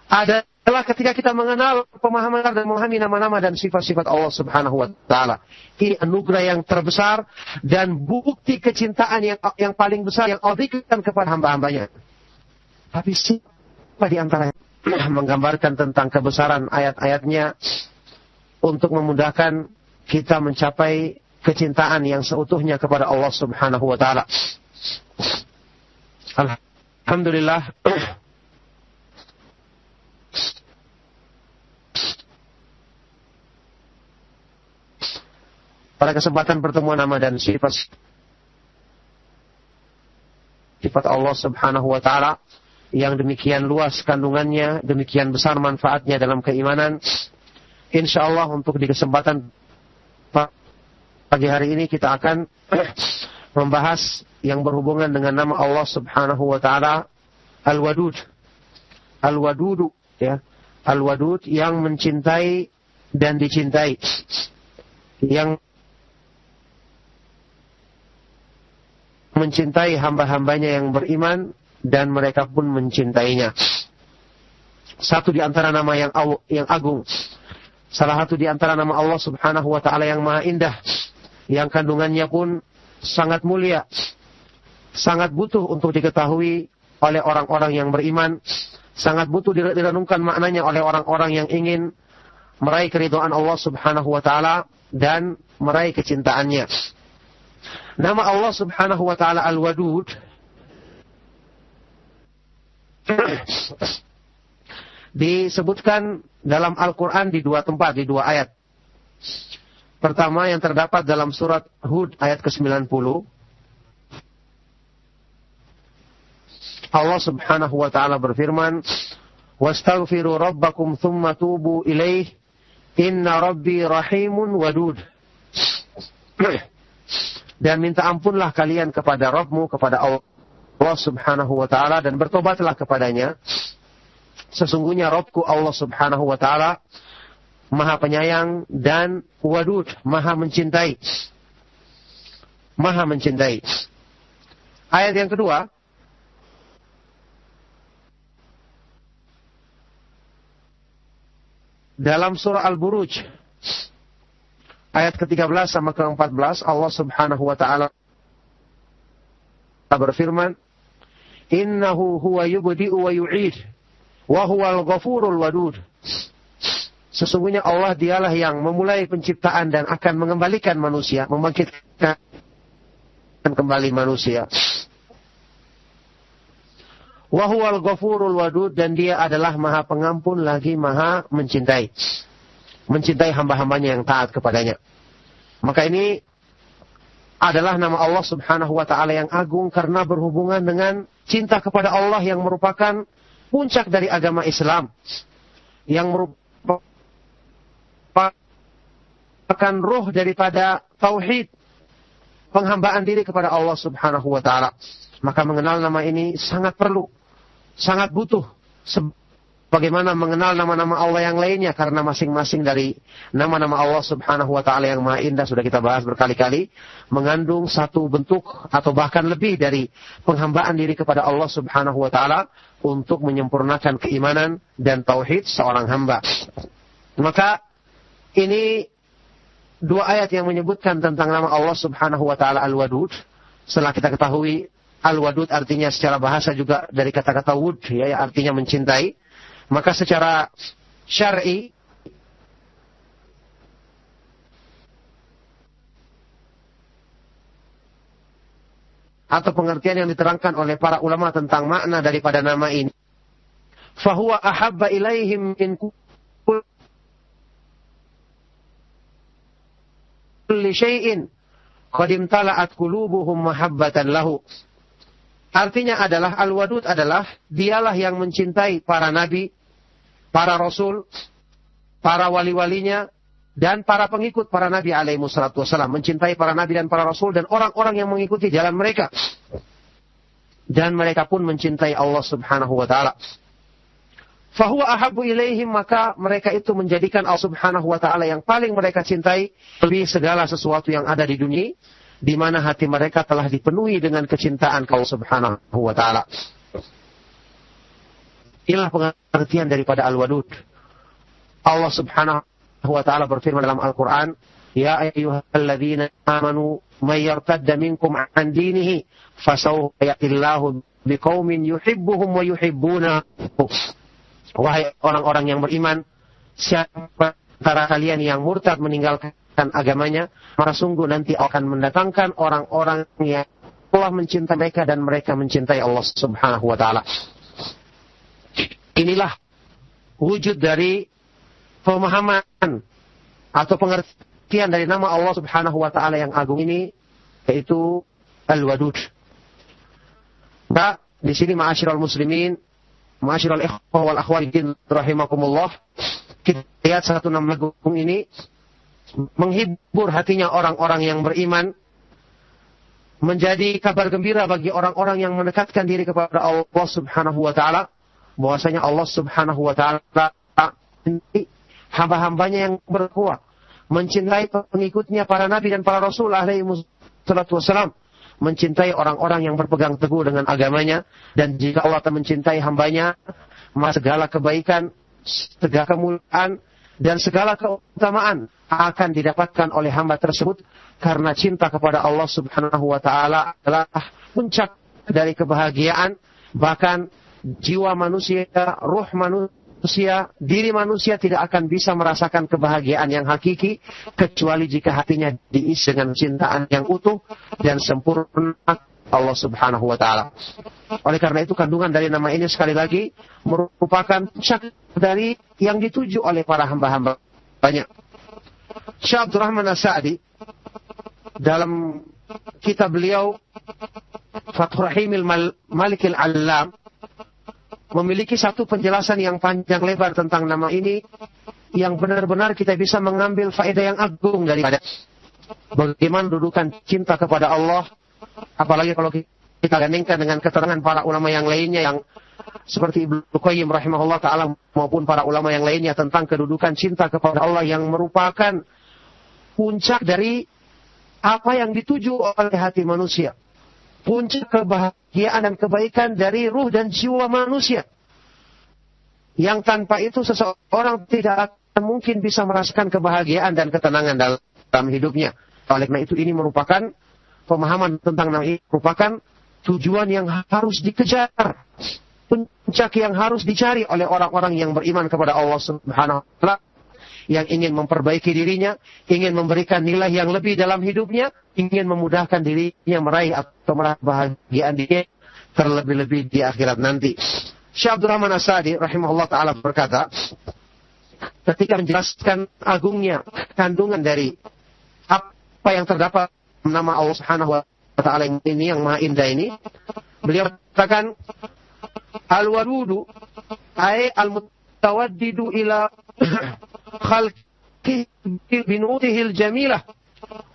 Adalah ketika kita mengenal pemahaman dan memahami nama-nama dan sifat-sifat Allah Subhanahu wa taala. Ini anugerah yang terbesar dan bukti kecintaan yang paling besar yang Allah berikan kepada hamba-hambanya. Tapi siapa di antara yang menggambarkan tentang kebesaran ayat-ayatnya untuk memudahkan kita mencapai kecintaan yang seutuhnya kepada Allah Subhanahu wa taala. Alhamdulillah. Pada kesempatan pertemuan nama dan sifat Allah Subhanahu wa taala yang demikian luas kandungannya, demikian besar manfaatnya dalam keimanan, insyaallah untuk di kesempatan pagi hari ini kita akan membahas yang berhubungan dengan nama Allah Subhanahu wa taala Al-Wadud. Al-Wadudu, ya. Al-Wadud yang mencintai dan dicintai. Yang mencintai hamba-hambanya yang beriman dan mereka pun mencintainya. Satu di antara nama yang agung, salah satu di antara nama Allah Subhanahu wa taala yang maha indah, yang kandungannya pun sangat mulia, sangat butuh untuk diketahui oleh orang-orang yang beriman, sangat butuh direnungkan maknanya oleh orang-orang yang ingin meraih keridhaan Allah Subhanahu wa taala dan meraih kecintaannya. Nama Allah Subhanahu wa taala Al-Wadud disebutkan dalam Al-Quran di dua tempat, di dua ayat. Pertama yang terdapat dalam surat Hud ayat ke-90. Allah Subhanahu wa taala berfirman, "Wastaghfiru rabbakum tsumma tubu ilaih, inna rabbi rahimun wadud." Dan minta ampunlah kalian kepada Rabbmu, kepada Allah Subhanahu wa taala, dan bertobatlah kepadanya. Sesungguhnya Rabbku Allah Subhanahu wa taala Maha penyayang dan wadud, maha mencintai. Maha mencintai. Ayat yang kedua, dalam surah Al-Buruj ayat ke-13 sama ke-14, Allah Subhanahu wa taala berfirman, "Innahu huwa yubdi'u wa yu'id wa huwal ghafurul wadud." Sesungguhnya Allah dialah yang memulai penciptaan dan akan mengembalikan manusia, membangkitkan kembali manusia. Wa huwal ghafurul wadud, dan dia adalah maha pengampun lagi maha mencintai. Mencintai hamba-hambanya yang taat kepadanya. Maka ini adalah nama Allah Subhanahu wa taala yang agung karena berhubungan dengan cinta kepada Allah yang merupakan puncak dari agama Islam. Yang merupakan merupakan ruh daripada tauhid, penghambaan diri kepada Allah Subhanahu wa taala. Maka mengenal nama ini sangat perlu, sangat butuh, bagaimana mengenal nama-nama Allah yang lainnya, karena masing-masing dari nama-nama Allah Subhanahu wa taala yang Maha Indah sudah kita bahas berkali-kali, mengandung satu bentuk atau bahkan lebih dari penghambaan diri kepada Allah Subhanahu wa taala untuk menyempurnakan keimanan dan tauhid seorang hamba. Maka ini dua ayat yang menyebutkan tentang nama Allah Subhanahu wa taala Al-Wadud. Setelah kita ketahui Al-Wadud artinya secara bahasa juga dari kata-kata wud, ya, artinya mencintai. Maka secara syar'i atau pengertian yang diterangkan oleh para ulama tentang makna daripada nama ini, fahuwa ahabba ilaihim min kulli syai'in qad imtala'at qulubuhum mahabbatan lahu. Artinya adalah Al-Wadud adalah dialah yang mencintai para nabi, para rasul, para wali-walinya, dan para pengikut para nabi alaihi wassalatu wassalam. Mencintai para nabi dan para rasul dan orang-orang yang mengikuti jalan mereka. Dan mereka pun mencintai Allah Subhanahu wa ta'ala. Fahuwa ahabbu ilaihim, maka mereka itu menjadikan Allah Subhanahu wa ta'ala yang paling mereka cintai lebih segala sesuatu yang ada di dunia, di mana hati mereka telah dipenuhi dengan kecintaan Allah Subhanahu wa ta'ala. Inilah pengertian daripada Al-Wadud. Allah Subhanahu wa ta'ala berfirman dalam Al-Quran, Ya ayyuhalladzina amanu may yartadda minkum an dinihi fasawfa ya'tillahu biqaumin yuhibbuhum wa yuhibbunahu. Wahai orang-orang yang beriman, siapa antara kalian yang murtad meninggalkan agamanya, maka sungguh nanti akan mendatangkan orang-orang yang Allah mencintai mereka dan mereka mencintai Allah Subhanahu wa ta'ala. Inilah wujud dari pemahaman atau pengertian dari nama Allah Subhanahu wa ta'ala yang agung ini, yaitu Al-Wadud. Nah, di sini ma'asyiral muslimin, ma'asyiral ikhwah wal akhwatin rahimakumullah, kita lihat satu nama agung ini menghibur hatinya orang-orang yang beriman, menjadi kabar gembira bagi orang-orang yang mendekatkan diri kepada Allah Subhanahu wa ta'ala, bahwasanya Allah Subhanahu wa ta'ala hamba-hambanya yang bertakwa, mencintai pengikutnya para nabi dan para rasul alaihi wassalam, mencintai orang-orang yang berpegang teguh dengan agamanya, dan jika Allah telah mencintai hambanya, maka segala kebaikan, segala kemuliaan, dan segala keutamaan akan didapatkan oleh hamba tersebut, karena cinta kepada Allah Subhanahu wa ta'ala adalah puncak dari kebahagiaan. Bahkan jiwa manusia, ruh manusia, diri manusia tidak akan bisa merasakan kebahagiaan yang hakiki kecuali jika hatinya diisi dengan cintaan yang utuh dan sempurna Allah Subhanahu wa ta'ala. Oleh karena itu kandungan dari nama ini sekali lagi merupakan puncak dari yang dituju oleh para hamba-hamba banyak. Syekh Abdul Rahman As-Sa'di dalam kitab beliau Fathur Rahimil Malikil Allam memiliki satu penjelasan yang panjang lebar tentang nama ini, yang benar-benar kita bisa mengambil faedah yang agung daripada bagaimana dudukan cinta kepada Allah, apalagi kalau kita gandengkan dengan keterangan para ulama yang lainnya yang seperti Ibnu Qayyim rahimahullah ta'ala maupun para ulama yang lainnya tentang kedudukan cinta kepada Allah yang merupakan puncak dari apa yang dituju oleh hati manusia. Puncak kebahagiaan dan kebaikan dari ruh dan jiwa manusia, yang tanpa itu seseorang tidak akan mungkin bisa merasakan kebahagiaan dan ketenangan dalam hidupnya. Oleh karena itu ini merupakan pemahaman tentang nama ini, merupakan tujuan yang harus dikejar, puncak yang harus dicari oleh orang-orang yang beriman kepada Allah Subhanahu wa ta'ala, yang ingin memperbaiki dirinya, ingin memberikan nilai yang lebih dalam hidupnya, ingin memudahkan dirinya meraih atau meraih kebahagiaan dirinya terlebih-lebih di akhirat nanti. Syekh Abdul Rahman As-Sa'di rahimahullah ta'ala berkata, ketika menjelaskan agungnya kandungan dari apa yang terdapat nama Allah Subhanahu wa ta'ala ini yang maha indah ini, beliau katakan, Al-Wadudu ay al-mutawaddidu ila khalq binutihil jamilah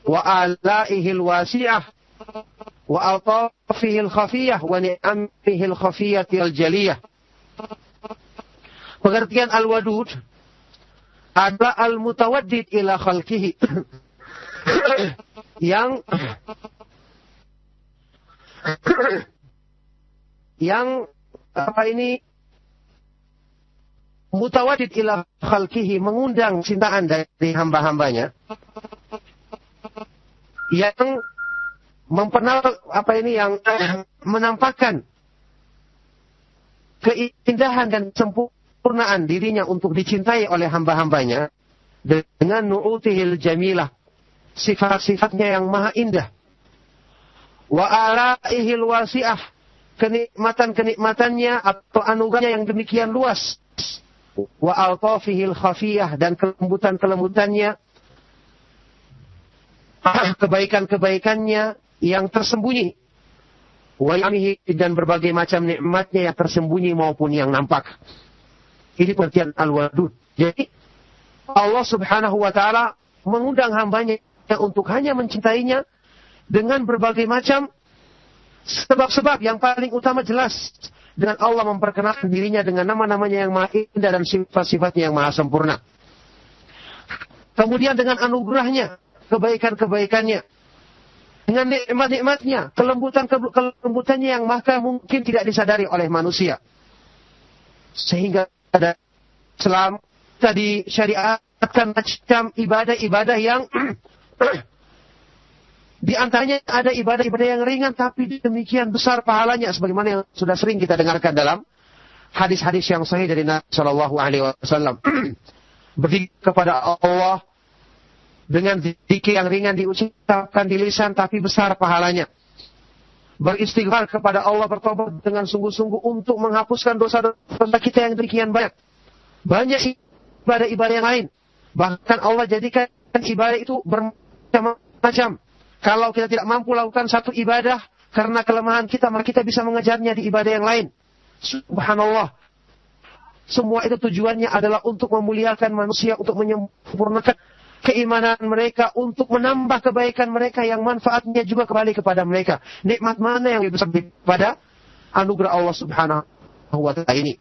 wa alaihil wasi'ah wa altafihil khafiyah wa ni'amihil khafiyatil jaliyah. Pengertian al-wadud adalah al-mutawaddid ila khalqihi yang mutawaddid ila khalqihi, mengundang cintaan dari hamba-hambanya, yang yang menampakkan keindahan dan sempurnaan dirinya untuk dicintai oleh hamba-hambanya dengan nu'utihil jamilah, sifat-sifatnya yang maha indah, wa alaihil wasi'ah, kenikmatan-kenikmatannya atau anugerahnya yang demikian luas, wa altafihil khafiyah, dan kelembutan-kelembutannya, kebaikan-kebaikannya yang tersembunyi, wa yamihi, dan berbagai macam nikmatnya yang tersembunyi maupun yang nampak. Ini pengertian al-wadud. Jadi Allah Subhanahu wa taala mengundang hambanya untuk hanya mencintainya dengan berbagai macam sebab-sebab. Yang paling utama jelas dengan Allah memperkenalkan dirinya dengan nama-namanya yang maha indah dan sifat-sifatnya yang maha sempurna. Kemudian dengan anugerahnya, kebaikan-kebaikannya, dengan nikmat-nikmatnya, kelembutannya yang maka mungkin tidak disadari oleh manusia. Sehingga ada Islam tadi syariatkan macam ibadah-ibadah yang di antaranya ada ibadah-ibadah yang ringan tapi demikian besar pahalanya, sebagaimana yang sudah sering kita dengarkan dalam hadis-hadis yang sahih dari Nabi Shallallahu Alaihi Wasallam. Berzikir kepada Allah dengan zikir yang ringan diucapkan di lisan tapi besar pahalanya. Beristighfar kepada Allah, bertobat dengan sungguh-sungguh untuk menghapuskan dosa-dosa kita yang demikian banyak. Banyak ibadah-ibadah yang lain. Bahkan Allah jadikan ibadah itu bermacam-macam. Kalau kita tidak mampu lakukan satu ibadah karena kelemahan kita, maka kita bisa mengejarnya di ibadah yang lain. Subhanallah. Semua itu tujuannya adalah untuk memuliakan manusia, untuk menyempurnakan keimanan mereka, untuk menambah kebaikan mereka yang manfaatnya juga kembali kepada mereka. Nikmat mana yang lebih besar daripada anugerah Allah Subhanahu wa taala ini?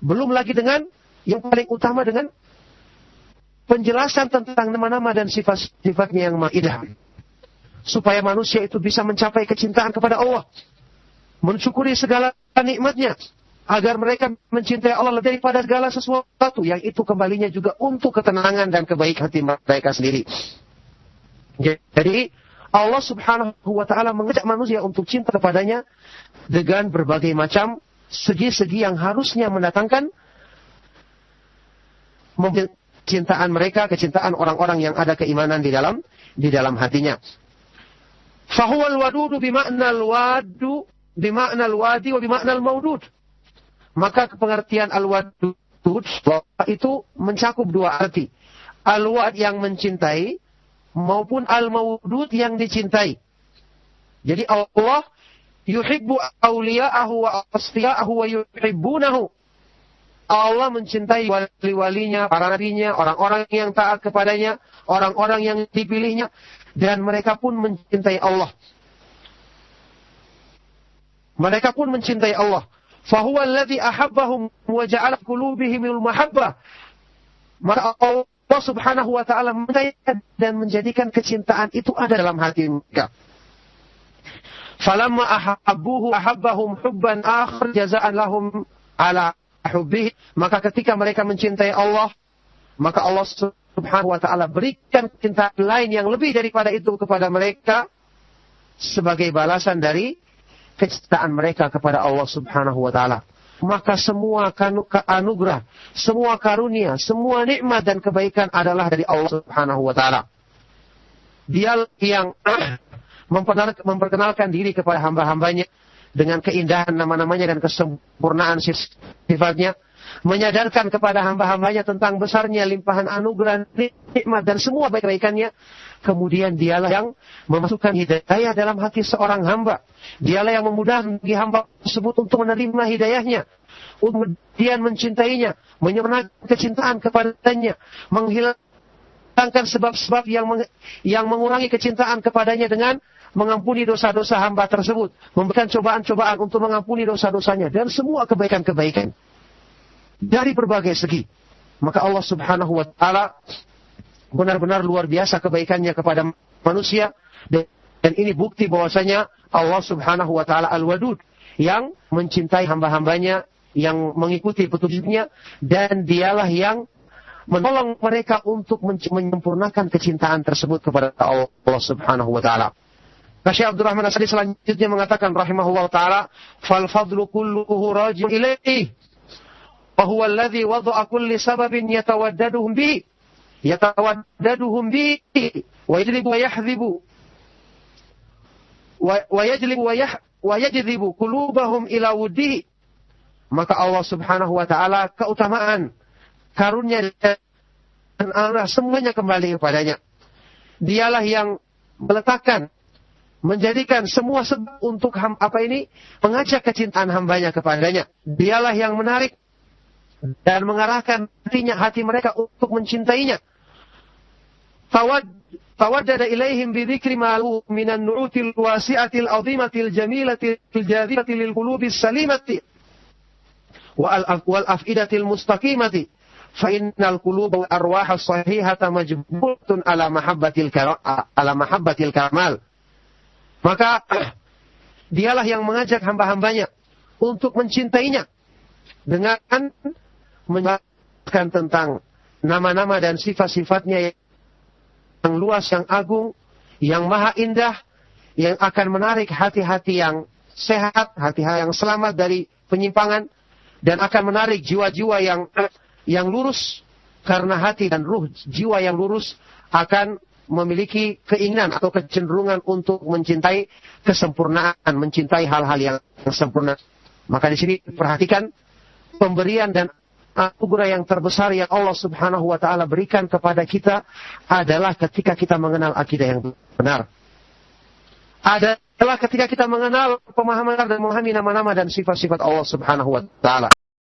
Belum lagi dengan yang paling utama, dengan penjelasan tentang nama-nama dan sifat-sifatnya yang maha indah, supaya manusia itu bisa mencapai kecintaan kepada Allah, mensyukuri segala nikmatnya, agar mereka mencintai Allah lebih daripada segala sesuatu, yang itu kembalinya juga untuk ketenangan dan kebaikan hati mereka sendiri. Jadi Allah Subhanahu wa taala mengajak manusia untuk cinta kepadanya dengan berbagai macam segi-segi yang harusnya mendatangkan kecintaan mereka, kecintaan orang-orang yang ada keimanan di dalam hatinya. Fahuwal wadudu bima'nal wadi wa bima'nal maudud. Maka pengertian al-wadud itu mencakup dua arti. Al-wad yang mencintai maupun al-maudud yang dicintai. Jadi Allah yuhibbu awliya'ahu wa asfiya'ahu wa yuhibbunahu. Allah mencintai wali-walinya, para nabinya, orang-orang yang taat kepadanya, orang-orang yang dipilihnya, dan mereka pun mencintai Allah. Mereka pun mencintai Allah. Fahuwa alladhi ahabbahum wa ja'ala qulubihimul mahabbah. Maka Allah Subhanahu wa taala mencintai dan menjadikan kecintaan itu ada dalam hati mereka. Falamma ahabbuhu ahabbahum hubban akhar jazaan lahum ala hubbihi. Maka ketika mereka mencintai Allah, maka Allah Subhanahu wa taala berikan kecintaan lain yang lebih daripada itu kepada mereka sebagai balasan dari kecintaan mereka kepada Allah Subhanahu wa taala. Maka semua anugerah, semua karunia, semua nikmat dan kebaikan adalah dari Allah Subhanahu wa taala. Dia yang memperkenalkan diri kepada hamba-hambanya dengan keindahan nama-namanya dan kesempurnaan sifatnya, menyadarkan kepada hamba-hambanya tentang besarnya limpahan anugerah, nikmat dan semua baik-baikannya. Kemudian dialah yang memasukkan hidayah dalam hati seorang hamba. Dialah yang memudahkan bagi hamba tersebut untuk menerima hidayahnya, kemudian mencintainya, menyempurnakan kecintaan kepadanya, menghilangkan menghilangkan sebab-sebab yang mengurangi kecintaan kepadanya dengan mengampuni dosa-dosa hamba tersebut, memberikan cobaan-cobaan untuk mengampuni dosa-dosanya, dan semua kebaikan-kebaikan dari berbagai segi. Maka Allah Subhanahu wa Ta'ala benar-benar luar biasa kebaikannya kepada manusia, dan ini bukti bahwasanya Allah Subhanahu wa Ta'ala Al-Wadud, yang mencintai hamba-hambanya, yang mengikuti petunjuknya, dan dialah yang menolong mereka untuk menyempurnakan kecintaan tersebut kepada Allah Subhanahu wa Ta'ala. Syekh Abdul Rahman As-Sa'di selanjutnya mengatakan rahimahullah ta'ala, fal fadlu kulluhu raji'un ilaihi wa huwa alladhi wada'a kulli sababin yatawaddaduhum bi wa yajlibu wa yahdhibu wa yajlibu qulubahum ila wuddihi. Maka Allah Subhanahu wa Ta'ala, keutamaan, karunia dan anugerah semuanya kembali kepadanya. Dialah yang meletakkan, menjadikan semua sebab untuk mengajak kecintaan hambanya kepadanya. Dialah yang menarik dan mengarahkan hati mereka untuk mencintainya. Tawaddada ilaihim bidzikri ma minan nu'util wasi'atil 'azimatil jamilatil jadhibatil lil qulubis salimati wal afidatil mustaqimati fa innal quluba wal arwahas sahihata majbulatun ala mahabbatil kamal. Maka dialah yang mengajak hamba-hambanya untuk mencintainya dengan menjelaskan tentang nama-nama dan sifat-sifatnya yang luas, yang agung, yang maha indah, yang akan menarik hati-hati yang sehat, hati-hati yang selamat dari penyimpangan, dan akan menarik jiwa-jiwa yang lurus, karena hati dan ruh jiwa yang lurus akan memiliki keinginan atau kecenderungan untuk mencintai kesempurnaan, mencintai hal-hal yang sempurna. Maka di sini perhatikan pemberian dan anugerah yang terbesar yang Allah Subhanahu wa Ta'ala berikan kepada kita adalah ketika kita mengenal akidah yang benar. Adalah ketika kita mengenal pemahaman dan memahami nama-nama dan sifat-sifat Allah Subhanahu wa Ta'ala.